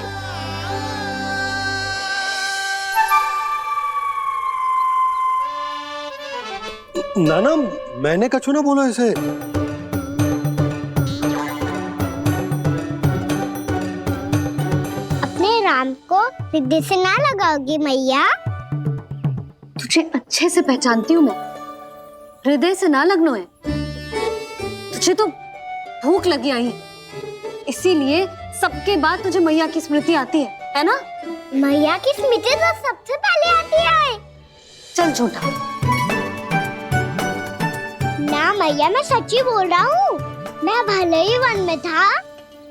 नाना, मैंने कछु ना बोला इसे। अपने राम को हृदय से ना लगाओगी मैया? तुझे अच्छे से पहचानती हूँ मैं। हृदय से ना लगनो है। तुझे तो भूख लगी आई है, इसीलिए सबके बाद तुझे मैया की स्मृति आती है ना? मैया की स्मृति तो सबसे पहले आती है। चल झूठा। ना मैया, मैं सच्ची बोल रहा हूँ। मैं भले ही वन में था,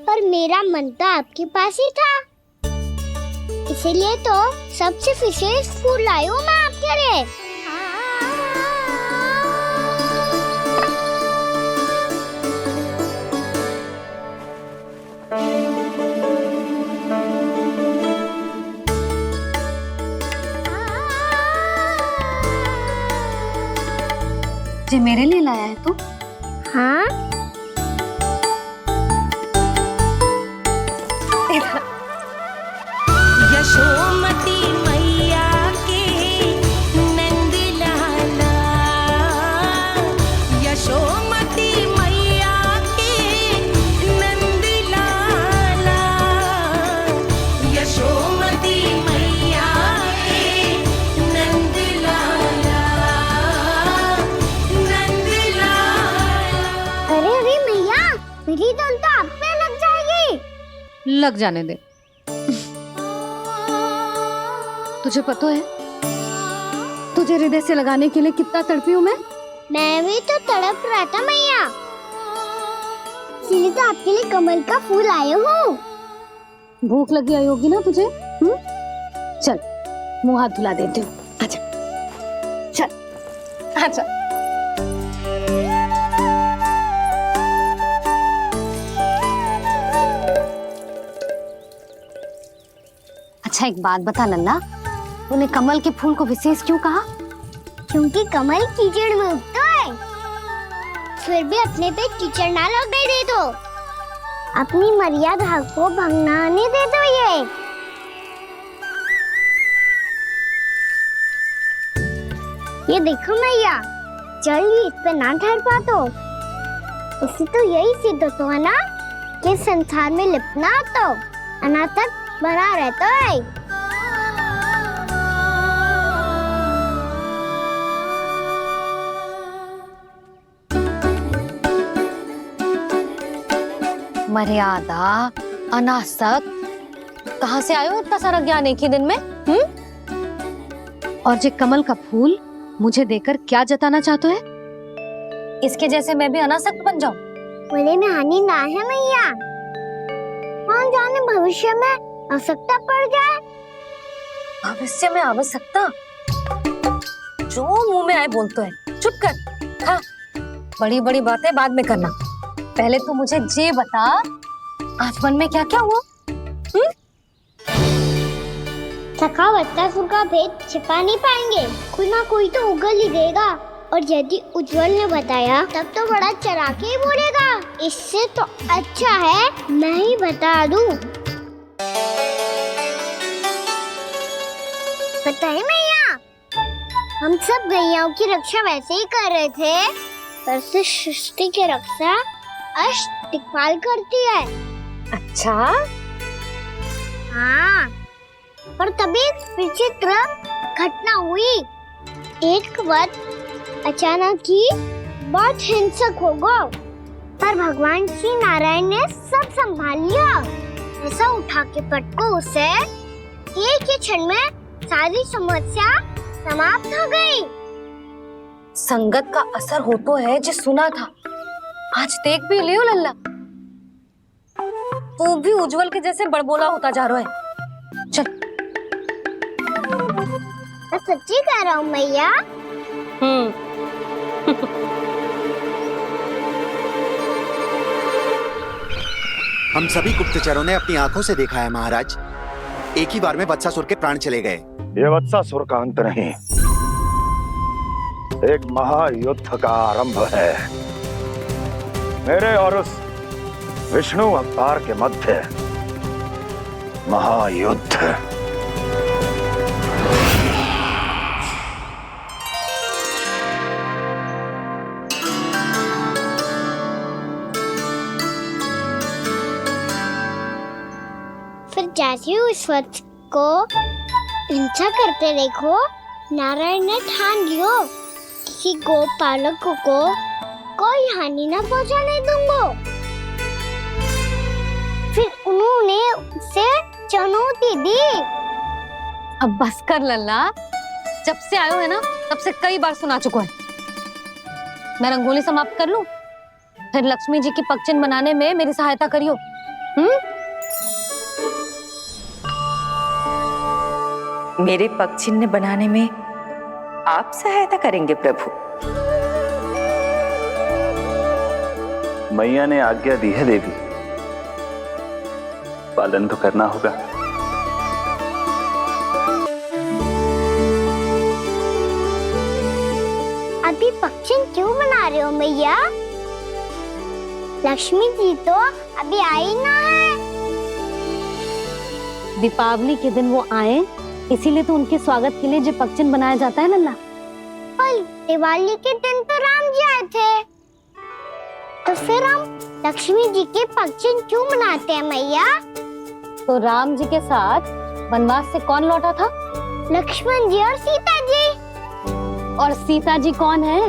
पर मेरा मन तो आपके पास ही था। इसीलिए तो सबसे विशेष फूल लाई हूँ मैं आपके लिए। ये मेरे लिए लाया है तू? हाँ। यशोमती मैया के नंद लाला, यशोमती मैया के नंद लाला, यशोमती मैया के नंद लाला, नंद लाला। अरे अरे मैया, मेरी धुन तो आप पे लग जाएगी। लग जाने दे। तुझे पता है तुझे हृदय से लगाने के लिए कितना तड़पी हूँ मैं? मैं भी तो तड़प रहा था मैया, इसलिए तो आपके लिए कमल का फूल आया हूँ। भूख लगी आई होगी ना तुझे? चल मुंह हाथ धुला देती हूँ। आजा, चल आजा। अच्छा एक बात बता लल्ला, तूने कमल के फूल को विशेष क्यों कहा? क्योंकि कमल कीचड़ में उगता है, फिर भी अपने पे कीचड़ ना लगने दे दो। अपनी मर्यादा को भंग ना आने दे दो। ये देखो मैया, जल भी इस पे ना ठहर पा तो इससे तो यही सिद्ध होता है ना कि संसार में लिपना तो अनाथ तक बना रहता है। मर्यादा, अनासक्त, कहाँ से आयो इतना सारा ज्ञान एक ही दिन में? और ये कमल का फूल मुझे देकर क्या जताना चाहते है? इसके जैसे मैं भी अनासक्त बन जाऊं? बोले में हानि ना है मैया, कौन जाने भविष्य में आवश्यकता पड़ जाए। भविष्य में आवश्यकता? जो मुंह में आए बोलते हैं, चुप कर। हाँ, बड़ी बड़ी बातें बाद में करना, पहले तो मुझे ये बता आज वन में क्या क्या हुआ? सखावत का भेद छिपा नहीं पाएंगे, कोई ना कोई तो उगल ही देगा। और यदि उज्जवल ने बताया तब तो बड़ा चढ़ा के ही बोलेगा। इससे तो अच्छा है मैं ही बता दूं। पता है मैया, हम सब गैयाओं की रक्षा वैसे ही कर रहे थे, पर से सृष्टि की रक्षा दिक्पाल करती है। अच्छा? हाँ, पर तभी विचित्र घटना हुई। एक वक्त अचानक ही बहुत हिंसक हो गया, पर भगवान श्री नारायण ने सब संभाल लिया। ऐसा उठा के पटको उसे एक ही क्षण में सारी समस्या समाप्त हो गई। संगत का असर हो तो है जो सुना था, आज देख भी लियो लल्ला, तू भी उज्जवल के जैसे बड़बोला होता जा रहा है। चल। मैं सच्ची कह रहा हूँ मैया। हम सभी गुप्तचरों ने अपनी आंखों से देखा है महाराज, एक ही बार में वत्सासुर के प्राण चले गए। ये वत्सासुर का अंत नहीं, एक महायुद्ध का आरंभ है। मेरे और उस विष्णु अवतार के मध्य महायुद्ध। फिर जैसे ही उस वक्त को हिंसा करते देखो, नारायण ने ठान लियो किसी गोपालक को कोई हानि न पहुंचाने दूंगा। फिर उन्होंने उसे चुनौती दी। अब बस कर लल्ला, जब से आयो है ना तब से कई बार सुना चुका है। मैं रंगोली समाप्त कर लूं, फिर लक्ष्मी जी की पगचिन बनाने में मेरी सहायता करियो। मेरे पगचिन्ह बनाने में आप सहायता करेंगे प्रभु? मैया ने आज्ञा दी है देवी, पालन तो करना होगा। अभी पगचिन क्यों बना रहे हो मैया? लक्ष्मी जी तो अभी आई ना है। दीपावली के दिन वो आए, इसीलिए तो उनके स्वागत के लिए जो पगचिन बनाया जाता है लल्ला। पर दिवाली के दिन तो राम जी आए थे, तो फिर हम लक्ष्मी जी के पगचिन क्यों बनाते हैं मैया? तो राम जी के साथ वनवास से कौन लौटा था? लक्ष्मण जी और सीता जी। और सीता जी कौन है?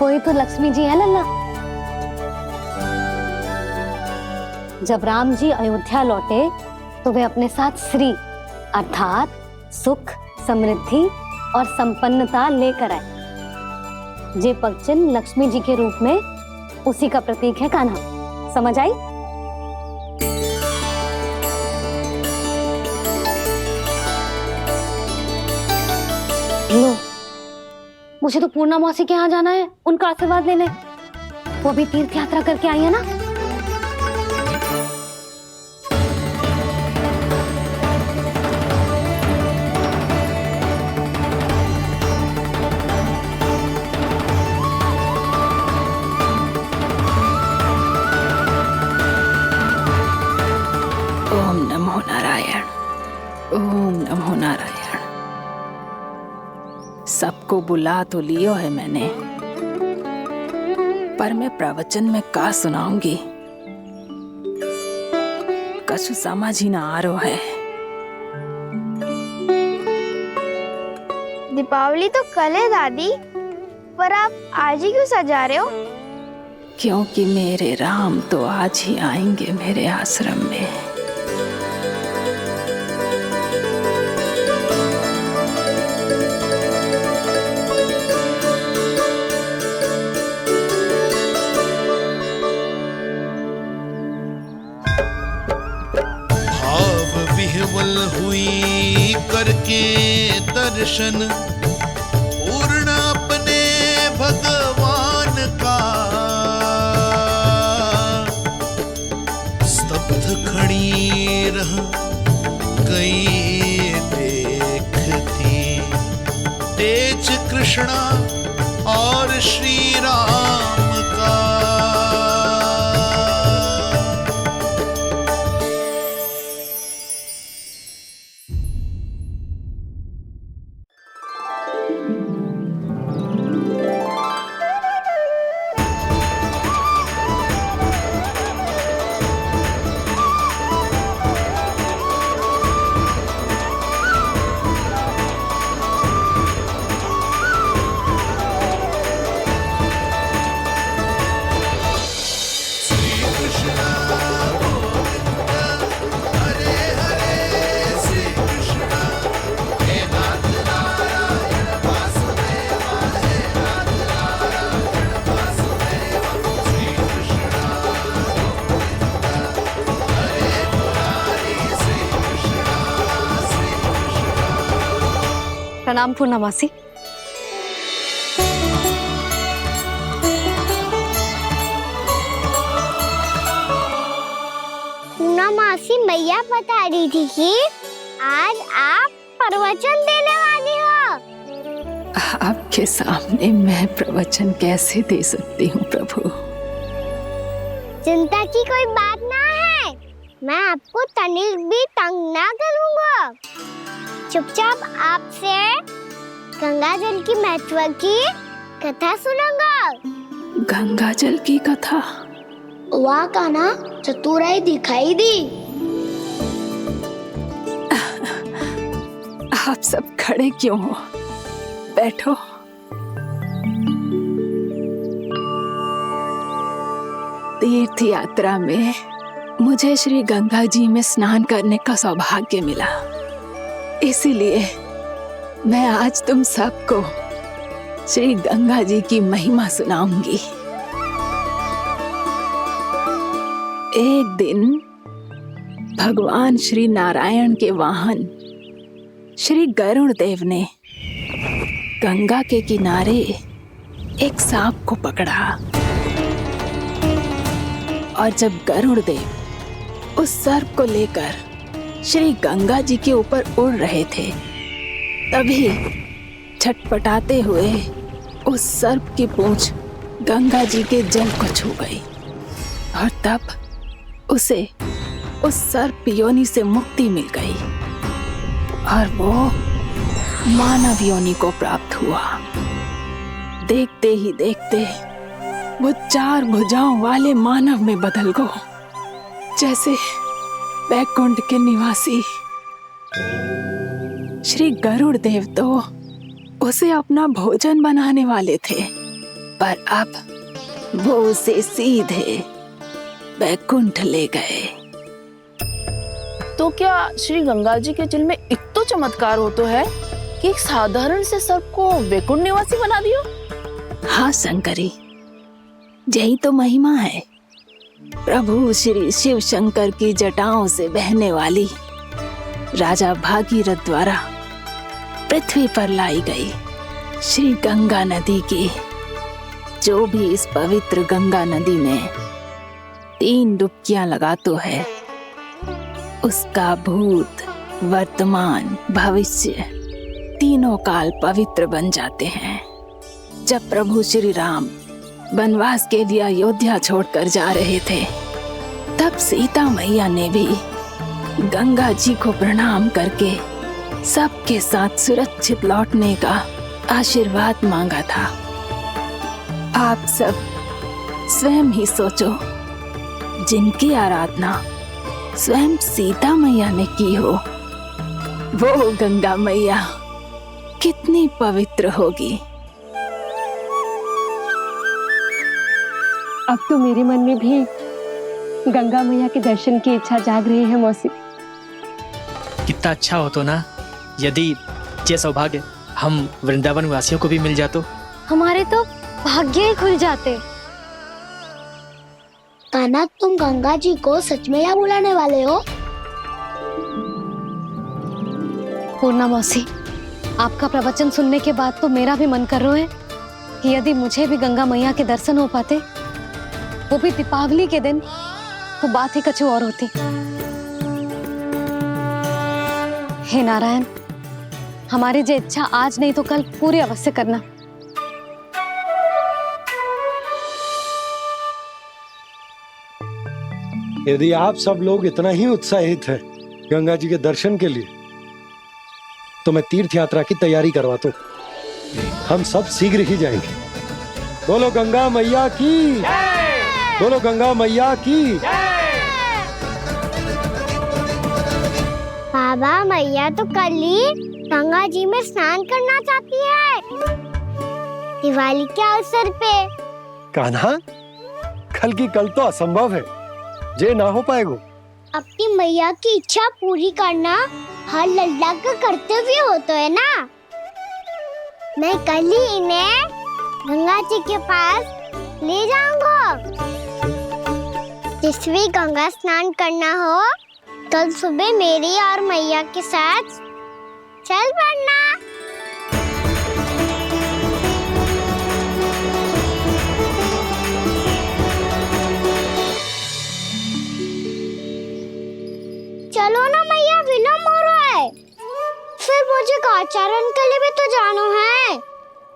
वही तो लक्ष्मी जी है लल्ला। जब राम जी अयोध्या लौटे तो वे अपने साथ श्री अर्थात सुख, समृद्धि और संपन्नता लेकर आए। जे पगचिन लक्ष्मी जी के रूप में उसी का प्रतीक है कान्हा। समझ आई? लो, मुझे तो पूर्णा मौसी के यहाँ जाना है, उनका आशीर्वाद लेने। वो भी तीर्थ यात्रा करके आई है ना। ओम नमो नारायण, ओम नमो नारायण। सबको बुला तो लियो है मैंने, पर मैं प्रवचन में का सुनाऊंगी, कछु समझ ही ना आ रहा है। दीपावली तो कल है दादी, पर आप आज ही क्यों सजा रहे हो? क्योंकि मेरे राम तो आज ही आएंगे मेरे आश्रम में। विह्वल हुई करके दर्शन, पूर्ण अपने भगवान का, स्तब्ध खड़ी रह गई देखती, तेज कृष्णा और श्री राम का। प्रणाम पूर्णमासी। पूर्णमासी मैया बता रही थी कि आज आप प्रवचन देने वाली हो। आपके सामने मैं प्रवचन कैसे दे सकती हूँ प्रभु? चिंता की कोई बात ना है, मैं आपको तनिक भी तंग ना करूँगा। चुपचाप आपसे गंगा जल की महत्व की कथा सुनूंगा। गंगा जल की कथा? वहाँ का ना चतुराई दिखाई दी। आप सब खड़े क्यों हो? बैठो। तीर्थ यात्रा में मुझे श्री गंगा जी में स्नान करने का सौभाग्य मिला, इसीलिए मैं आज तुम सबको श्री गंगा जी की महिमा सुनाऊंगी। एक दिन भगवान श्री नारायण के वाहन श्री गरुड़ देव ने गंगा के किनारे एक सांप को पकड़ा, और जब गरुड़ देव उस सर्प को लेकर श्री गंगा जी के ऊपर उड़ रहे थे, तभी छटपटाते हुए उस सर्प की पूंछ गंगा जी के जल को छू गई, और तब उसे उस सर्प योनि से मुक्ति मिल गई और वो मानव योनि को प्राप्त हुआ। देखते ही देखते वो 4 भुजाओं वाले मानव में बदल गो, जैसे बैकुंठ के निवासी। श्री गरुड़ देव तो उसे अपना भोजन बनाने वाले थे, पर अब वो उसे सीधे बैकुंठ ले गए। तो क्या श्री गंगा जी के जल में इतना चमत्कार हो तो है कि एक साधारण से सर्प को वैकुंठ निवासी बना दियो? हाँ शंकरी, यही तो महिमा है। प्रभु श्री शिव शंकर की जटाओं से बहने वाली राजा भागीरथ द्वारा पृथ्वी पर लाई गई श्री गंगा नदी की, जो भी इस पवित्र गंगा नदी में 3 डुबकियां लगातो है, उसका भूत, वर्तमान, भविष्य तीनों काल पवित्र बन जाते हैं। जब प्रभु श्री राम वनवास के लिए अयोध्या छोड़कर जा रहे थे, तब सीता मैया ने भी गंगा जी को प्रणाम करके सबके साथ सुरक्षित लौटने का आशीर्वाद मांगा था। आप सब स्वयं ही सोचो, जिनकी आराधना स्वयं सीता मैया ने की हो, वो गंगा मैया कितनी पवित्र होगी। अब तो मेरे मन में भी गंगा मैया के दर्शन की इच्छा जाग रही है मौसी। कितना अच्छा हो तो ना यदि ये सौभाग्य हम वृंदावन वासियों को भी मिल जातो। हमारे तो भाग्य ही खुल जाते। कान्हा, तुम गंगा जी को सच में यहाँ बुलाने वाले हो? पूर्णा मौसी, आपका प्रवचन सुनने के बाद तो मेरा भी मन कर रहा है कि यदि मुझे भी गंगा मैया के दर्शन हो पाते, वो भी दीपावली के दिन, तो बात ही कुछ और होती। हे नारायण, हमारी जो इच्छा आज नहीं तो कल पूरी अवश्य करना। यदि आप सब लोग इतना ही उत्साहित हैं गंगा जी के दर्शन के लिए, तो मैं तीर्थ यात्रा की तैयारी करवाता हूँ। हम सब शीघ्र ही जाएंगे। बोलो गंगा मैया की, बोलो गंगा मैया की। बाबा, मैया तो कल ही गंगा जी में स्नान करना चाहती है, दिवाली के अवसर पे। कान्हा, कल की कल तो असंभव है, जे ना हो पाएगा। अपनी मैया की इच्छा पूरी करना हर लल्ला का कर्तव्य होता है ना। मैं कल ही इन्हें गंगा जी के पास ले जाऊंगा। जिस भी गंगा स्नान करना हो, कल सुबह मेरी और मैया के साथ चल पड़ना। चलो ना मैया, विलम्ब हो रहा है। फिर मुझे गौचारण के लिए भी तो जाना है।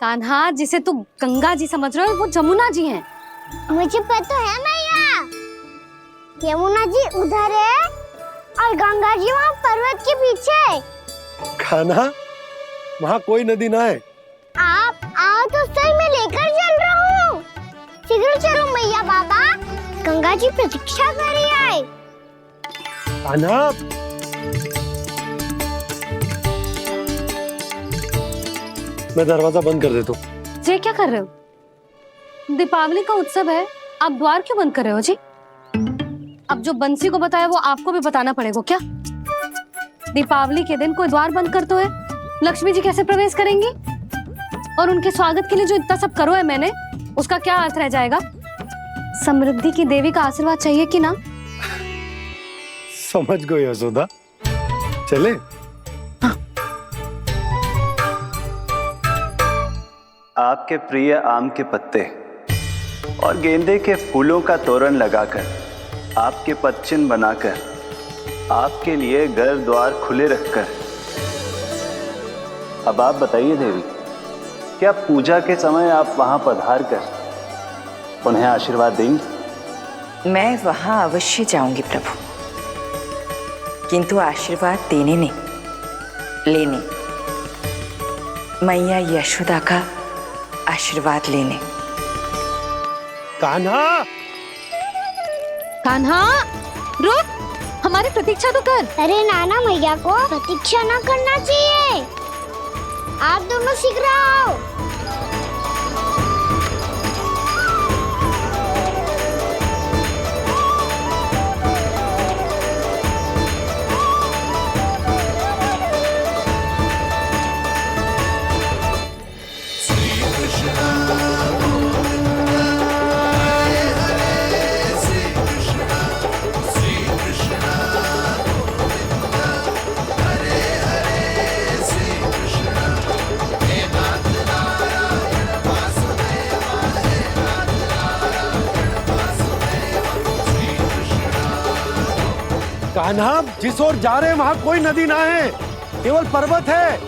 कान्हा, जिसे तू गंगा जी समझ रहे हो वो जमुना जी हैं। मुझे पता है मैया, यमुना जी उधर है और गंगा जी वहाँ पर्वत के पीछे। कान्हा, वहाँ कोई नदी ना है। आप आओ तो सही, मैं लेकर चल रहा हूँ। शीघ्र चलो मैया बाबा, गंगा जी प्रतीक्षा कर रही है। कान्हा, मैं दरवाजा बंद कर देता हूँ। ये क्या कर रहे हो? दीपावली का उत्सव है, आप द्वार क्यों बंद कर रहे हो जी? अब जो बंसी को बताया वो आपको भी बताना पड़ेगा क्या? दीपावली के दिन कोई द्वार बंद कर तो है? लक्ष्मी जी कैसे प्रवेश करेंगी? और उनके स्वागत के लिए जो इतना सब करो है मैंने, उसका क्या अर्थ रह जाएगा? समृद्धि की देवी का आशीर्वाद चाहिए कि ना? समझ गई यशोदा, चले। आपके प्रिय आम के पत्ते और गेंदे के फूलों का तोरण लगाकर, आपके पदचिन्ह बनाकर, आपके लिए घर द्वार खुले रखकर, अब आप बताइए देवी, क्या पूजा के समय आप वहां पधार कर उन्हें आशीर्वाद देंगी? मैं वहां अवश्य जाऊंगी प्रभु, किंतु आशीर्वाद देने नहीं, लेने, मैया यशोदा का आशीर्वाद लेने। कान्हा, कान्हा, रुक, हमारी प्रतीक्षा तो कर। अरे नाना, मैया को प्रतीक्षा ना करना चाहिए। आप दोनों शीघ्र आओ। कान्हा, जिस ओर जा रहे हैं वहाँ कोई नदी ना है, केवल पर्वत है।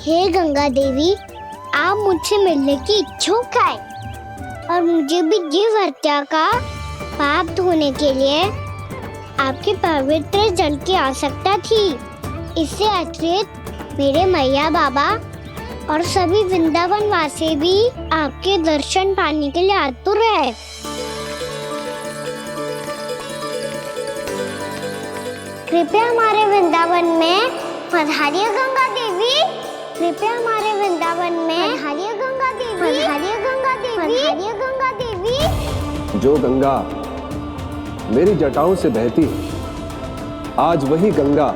हे गंगा देवी, आप मुझसे मिलने की इच्छुक है और मुझे भी जीव हत्या का पाप धोने के लिए आपके पवित्र जल की आवश्यकता थी। इससे अतिरिक्त मेरे मैया बाबा और सभी वृंदावन वासी भी आपके दर्शन पाने के लिए आतुर है। कृपया हमारे वृंदावन में पधारिए गंगा देवी। कृपया हमारे वृंदावन में पधारिए गंगा देवी। पधारिए गंगा देवी। पधारिए गंगा देवी। जो गंगा मेरी जटाओं से बहती है, आज वही गंगा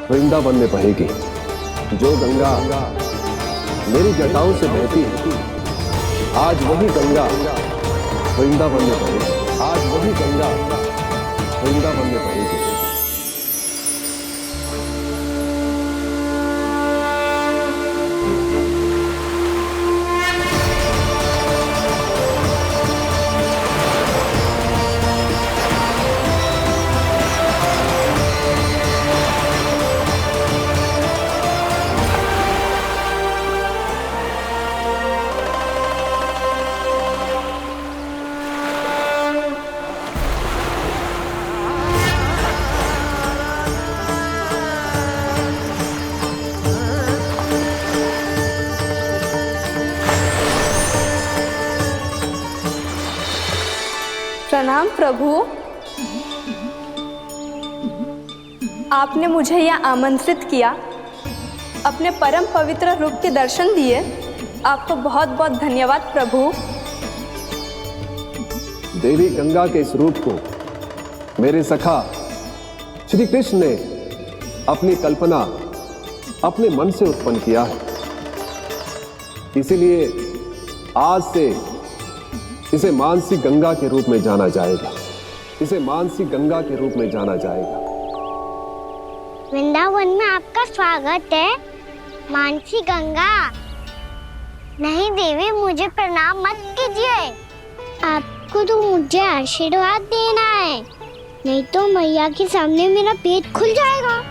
वृंदावन में बहेगी। जो गंगा मेरी जटाओं से बहती है, आज वही गंगा वृंदावन में बहेगी। आज वही गंगा वृंदावन में बहेगी। प्रणाम प्रभु। आपने मुझे यहाँ आमंत्रित किया, अपने परम पवित्र रूप के दर्शन दिए। आपको बहुत बहुत धन्यवाद प्रभु। देवी गंगा के इस रूप को मेरे सखा श्री कृष्ण ने अपनी कल्पना अपने मन से उत्पन्न किया है। इसीलिए आज से इसे मानसी गंगा के रूप में जाना जाएगा। इसे मानसी गंगा के रूप में जाना जाएगा। वृंदावन में आपका स्वागत है मानसी गंगा। नहीं देवी, मुझे प्रणाम मत कीजिए। आपको तो मुझे आशीर्वाद देना है, नहीं तो मैया के सामने मेरा पेट खुल जाएगा।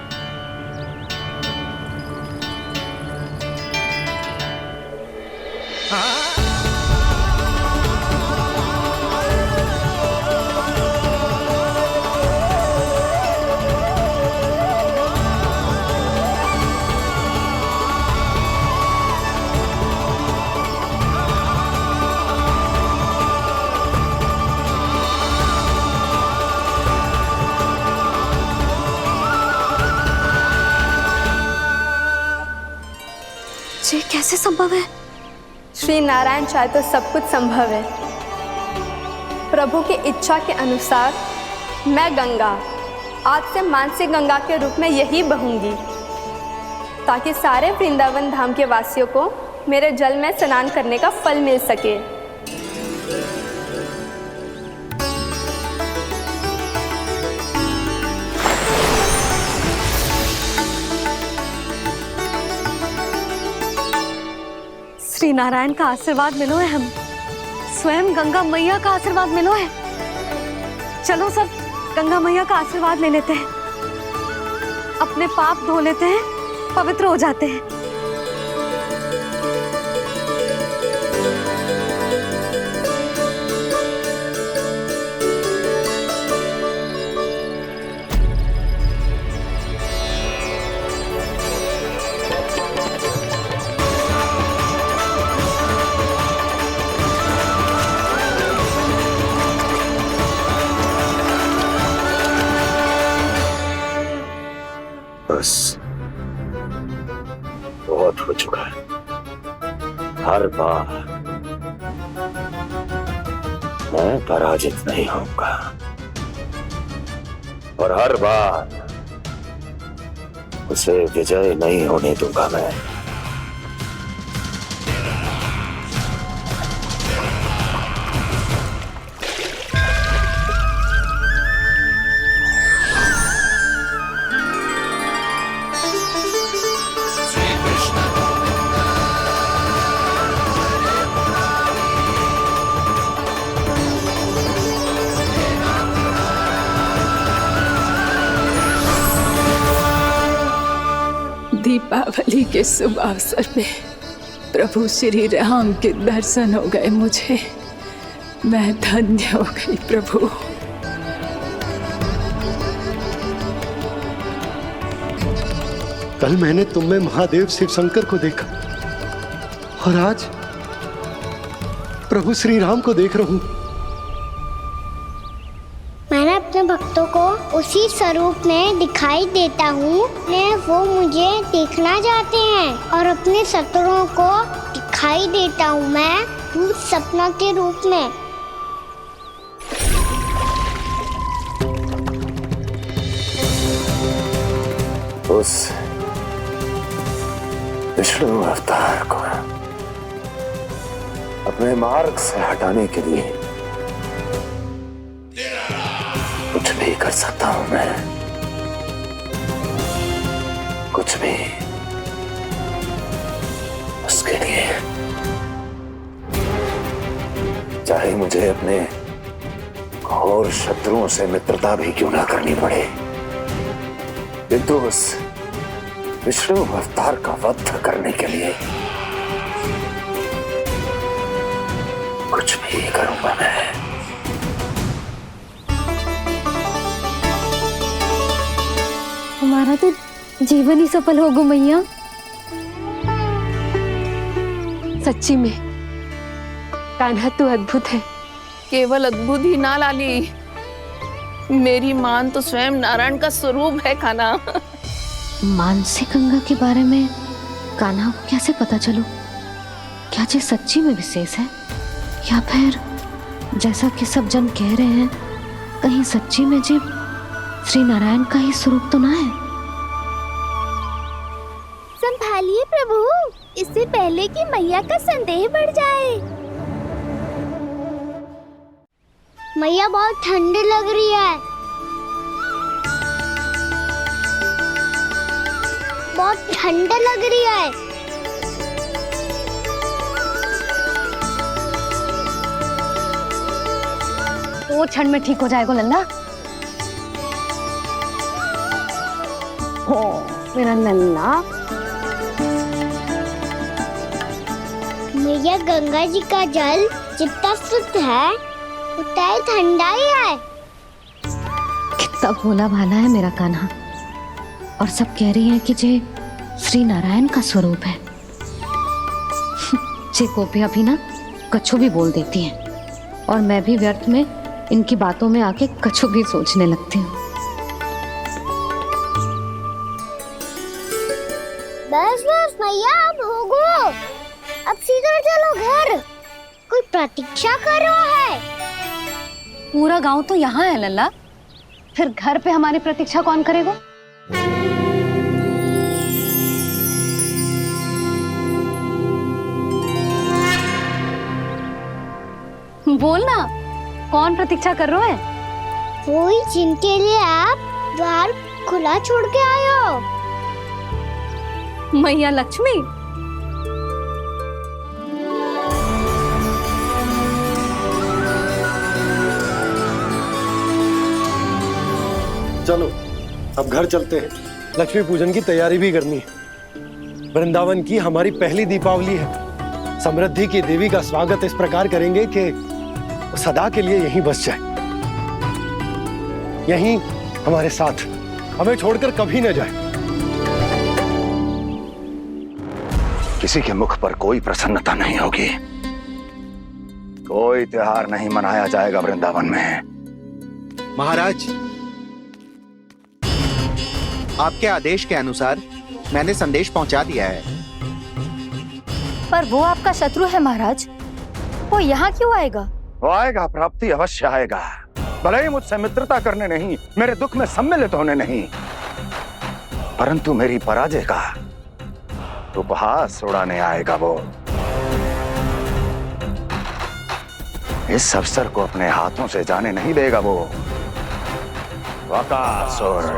ये कैसे संभव है? श्री नारायण चाहे तो सब कुछ संभव है। प्रभु की इच्छा के अनुसार मैं गंगा आज से मानसी गंगा के रूप में यही बहूंगी, ताकि सारे वृंदावन धाम के वासियों को मेरे जल में स्नान करने का फल मिल सके। श्री नारायण का आशीर्वाद मिलो है, हम स्वयं गंगा मैया का आशीर्वाद मिलो है। चलो सब गंगा मैया का आशीर्वाद ले लेते हैं, अपने पाप धो लेते हैं, पवित्र हो जाते हैं। बस बहुत हो चुका है। हर बार मैं पराजित नहीं होऊंगा और हर बार उसे विजय नहीं होने दूंगा मैं। दीपावली के शुभ अवसर में प्रभु श्री राम के दर्शन हो गए मुझे। मैं धन्य हो गई प्रभु। कल मैंने तुम में महादेव शिव शंकर को देखा और आज प्रभु श्री राम को देख रहा हूं। मैंने अपने भक्तों को उसी स्वरूप में दिखाई देता हूँ, वो मुझे देखना चाहते हैं और अपने शत्रुओं को दिखाई देता हूँ मैं भूत सपना के रूप में। उस विष्णु अवतार को अपने मार्ग से हटाने के लिए कुछ भी कर सकता हूं मैं, कुछ भी। उसके लिए चाहे मुझे अपने घोर शत्रुओं से मित्रता भी क्यों ना करनी पड़े, किंतु उस विष्णु अवतार का वध करने के लिए कुछ भी करूंगा मैं। हमारा तो जीवन ही सफल होगा मैया। सच्ची में कान्हा तू अद्भुत है। केवल अद्भुत ही ना लाली, मेरी मान तो स्वयं नारायण का स्वरूप है कान्हा। मानसी गंगा के बारे में कान्हा को कैसे पता चलू? क्या ये सच्ची में विशेष है, या फिर जैसा कि सब जन कह रहे हैं, कहीं सच्ची में जी श्री नारायण का ही स्वरूप तो ना है? संभालिए प्रभु, इससे पहले कि मैया का संदेह बढ़ जाए। मैया बहुत ठंडी लग रही है, बहुत ठंडा लग रही है। वो ठंड में ठीक हो जाएगा लल्ला। हो मेरा लल्ला। मैया गंगा जी का जल जितना शुद्ध है उतना ही ठंडा ही है। कितना भोला भाला है मेरा कान्हा, और सब कह रही हैं कि जे श्री नारायण का स्वरूप है। जे गोपियां भी ना कछु भी बोल देती हैं, और मैं भी व्यर्थ में इनकी बातों में आके कछु भी सोचने लगती हूँ। बस बस मैया, अब होगो, अब सीधा चलो घर। कोई प्रतीक्षा कर रहा है। पूरा गांव तो यहाँ है लल्ला, फिर घर पे हमारी प्रतीक्षा कौन करेगा? बोलना, कौन प्रतीक्षा कर रहे हैं? वही जिनके लिए आप द्वार खुला छोड़ के आए हो। मैया लक्ष्मी। चलो अब घर चलते हैं, लक्ष्मी पूजन की तैयारी भी करनी है। वृंदावन की हमारी पहली दीपावली है। समृद्धि की देवी का स्वागत इस प्रकार करेंगे कि सदा के लिए यहीं बस जाए, यहीं हमारे साथ, हमें छोड़कर कभी न जाए। किसी के मुख पर कोई प्रसन्नता नहीं होगी, कोई त्योहार नहीं मनाया जाएगा वृंदावन में। महाराज, आपके आदेश के अनुसार मैंने संदेश पहुंचा दिया है। पर वो आपका शत्रु है महाराज, वो यहाँ क्यों आएगा? वो आएगा, प्राप्ति अवश्य आएगा। भले ही मुझसे मित्रता करने नहीं, मेरे दुख में सम्मिलित होने नहीं, परंतु मेरी पराजय का उपहास उड़ाने आएगा वो। इस अवसर को अपने हाथों से जाने नहीं देगा वो बकासुर।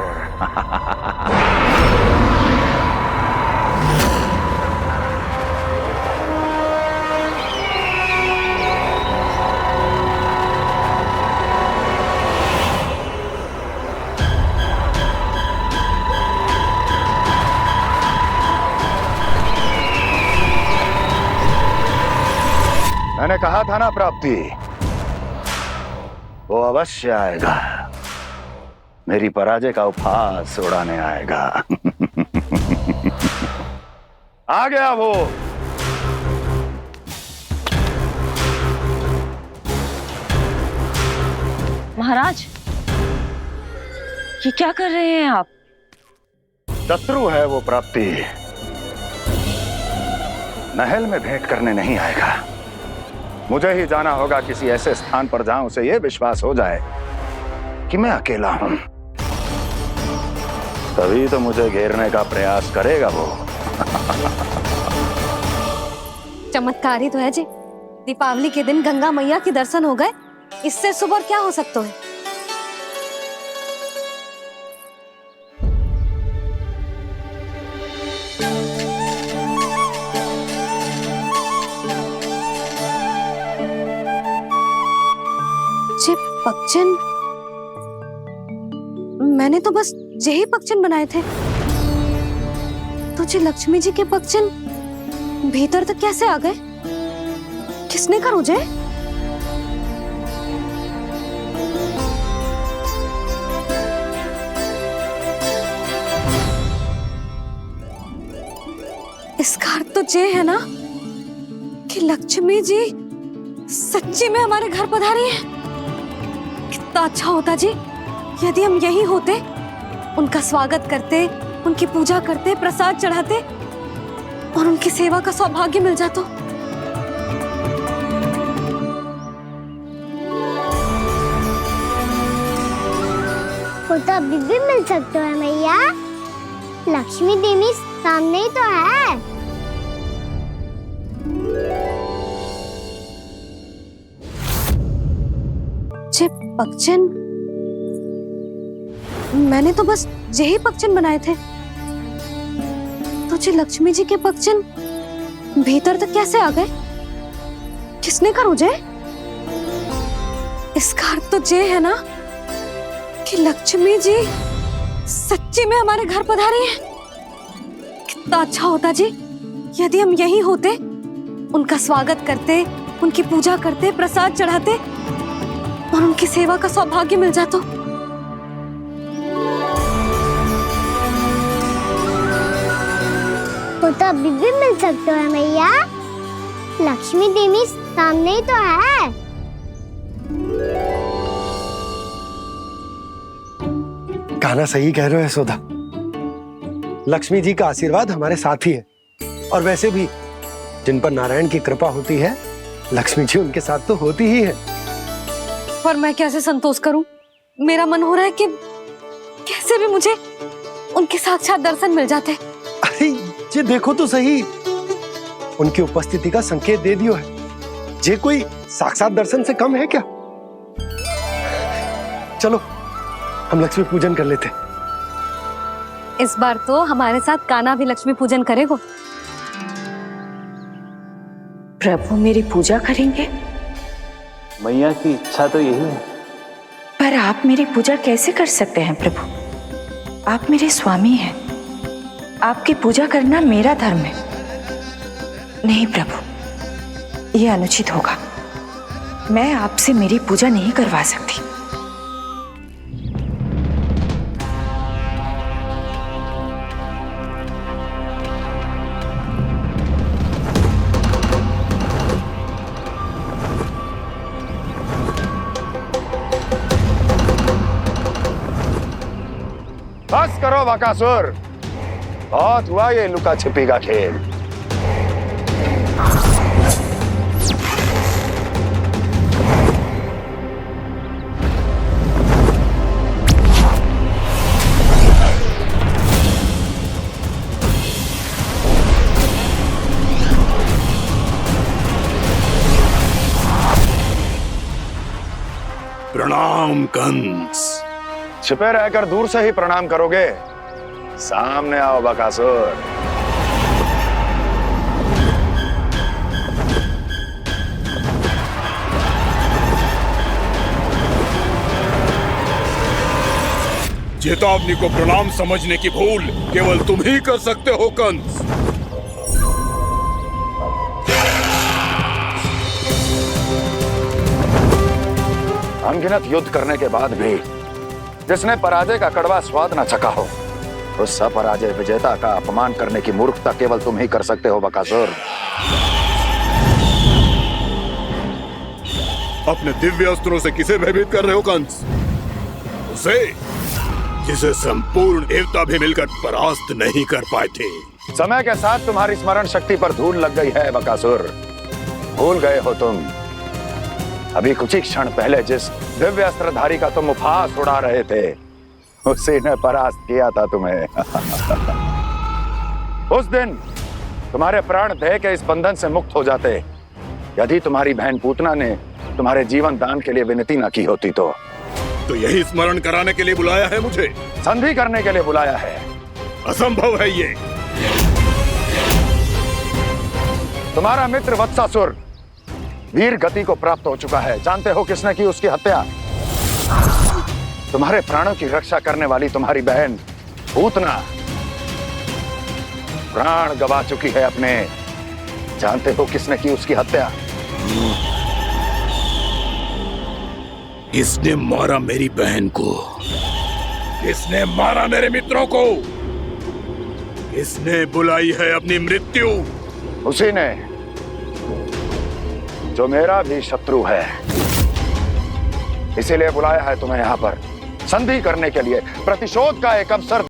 मैंने कहा था ना प्राप्ति, वो अवश्य आएगा, मेरी पराजय का उपहास उड़ाने आएगा। आ गया वो। महाराज, ये क्या कर रहे हैं आप? शत्रु है वो प्राप्ति, महल में भेंट करने नहीं आएगा। मुझे ही जाना होगा किसी ऐसे स्थान पर जहां उसे यह विश्वास हो जाए कि मैं अकेला हूं, तभी तो मुझे घेरने का प्रयास करेगा वो। चमत्कार ही तो है जी, दीपावली के दिन गंगा मैया के दर्शन हो गए, इससे शुभ और क्या हो सकता है? पक्षन, मैंने तो बस यही पक्षन बनाए थे, तुझे लक्ष्मी जी के पक्षन भीतर तक कैसे आ गए? किसने कर मुझे? इसका अर्थ तो ये है ना कि लक्ष्मी जी सच्ची में हमारे घर पधारी है। कितना अच्छा होता जी यदि हम यही होते, उनका स्वागत करते, उनकी पूजा करते, प्रसाद चढ़ाते और उनकी सेवा का सौभाग्य मिल जाता। वो तो अभी भी मिल सकते हैं मैया। लक्ष्मी देवी सामने ही तो है। जे पगचन, मैंने तो बस यही पगचन बनाए थे, तो जे लक्ष्मी जी के पगचन भीतर तक कैसे आ गए? किसने करो जे? इसका अर्थ तो जे है ना कि लक्ष्मी जी सच्ची में हमारे घर पधारी है। कितना अच्छा होता जी यदि हम यही होते, उनका स्वागत करते, उनकी पूजा करते, प्रसाद चढ़ाते और उनकी सेवा का सौभाग्य मिल जाता। वो तो अभी भी मिल सकते हैं मैया। लक्ष्मी देवी सामने ही तो है। कान्हा सही कह रहे हो यशोदा। लक्ष्मी जी का आशीर्वाद हमारे साथ ही है, और वैसे भी जिन पर नारायण की कृपा होती है, लक्ष्मी जी उनके साथ तो होती ही है। पर मैं कैसे संतोष करूं? मेरा मन हो रहा है कि कैसे भी मुझे उनके साक्षात दर्शन मिल जाते। अरे ये देखो तो सही, उनकी उपस्थिति का संकेत दे दियो है। ये कोई साक्षात दर्शन से कम है क्या? चलो हम लक्ष्मी पूजन कर लेते। इस बार तो हमारे साथ कान्हा भी लक्ष्मी पूजन करेगा। प्रभु मेरी पूजा करेंगे? मैया की इच्छा तो यही है। पर आप मेरी पूजा कैसे कर सकते हैं प्रभु? आप मेरे स्वामी हैं। आपकी पूजा करना मेरा धर्म है। नहीं प्रभु, यह अनुचित होगा। मैं आपसे मेरी पूजा नहीं करवा सकती। बस करो बकासुर, बहुत हुआ ये लुका छिपी का खेल। प्रणाम कंस। छिपे रहकर दूर से ही प्रणाम करोगे? सामने आओ बकासुर। चेतावनी को प्रणाम समझने की भूल केवल तुम ही कर सकते हो कंस। अनगिनत युद्ध करने के बाद भी जिसने पराजय का कड़वा स्वाद न चखा हो, उस अपराजय विजेता का अपमान करने की मूर्खता केवल तुम ही कर सकते हो बकासुर। अपने दिव्य अस्त्रों से किसे भयभीत कर रहे हो कंस? उसे जिसे संपूर्ण देवता भी मिलकर परास्त नहीं कर पाए थे। समय के साथ तुम्हारी स्मरण शक्ति पर धूल लग गई है बकासुर। भूल गए हो तुम अभी कुछ ही क्षण पहले जिस दिव्य अस्त्रधारी का तुम उपहास उड़ा रहे थे, उसी ने परास्त किया था तुम्हें। उस दिन तुम्हारे प्राण देह के इस बंधन से मुक्त हो जाते यदि तुम्हारी बहन पूतना ने तुम्हारे जीवन दान के लिए विनती न की होती तो यही स्मरण कराने के लिए बुलाया है मुझे? संधि करने के लिए बुलाया है। असंभव है ये। तुम्हारा मित्र वत्सासुर वीर गति को प्राप्त हो चुका है। जानते हो किसने की उसकी हत्या? तुम्हारे प्राणों की रक्षा करने वाली तुम्हारी बहन पूतना प्राण गवा चुकी है अपने। जानते हो किसने की उसकी हत्या? किसने मारा मेरी बहन को? किसने मारा मेरे मित्रों को? किसने बुलाई है अपनी मृत्यु? उसी ने जो मेरा भी शत्रु है। इसीलिए बुलाया है तुम्हें यहाँ पर, संधि करने के लिए, प्रतिशोध का एक अवसर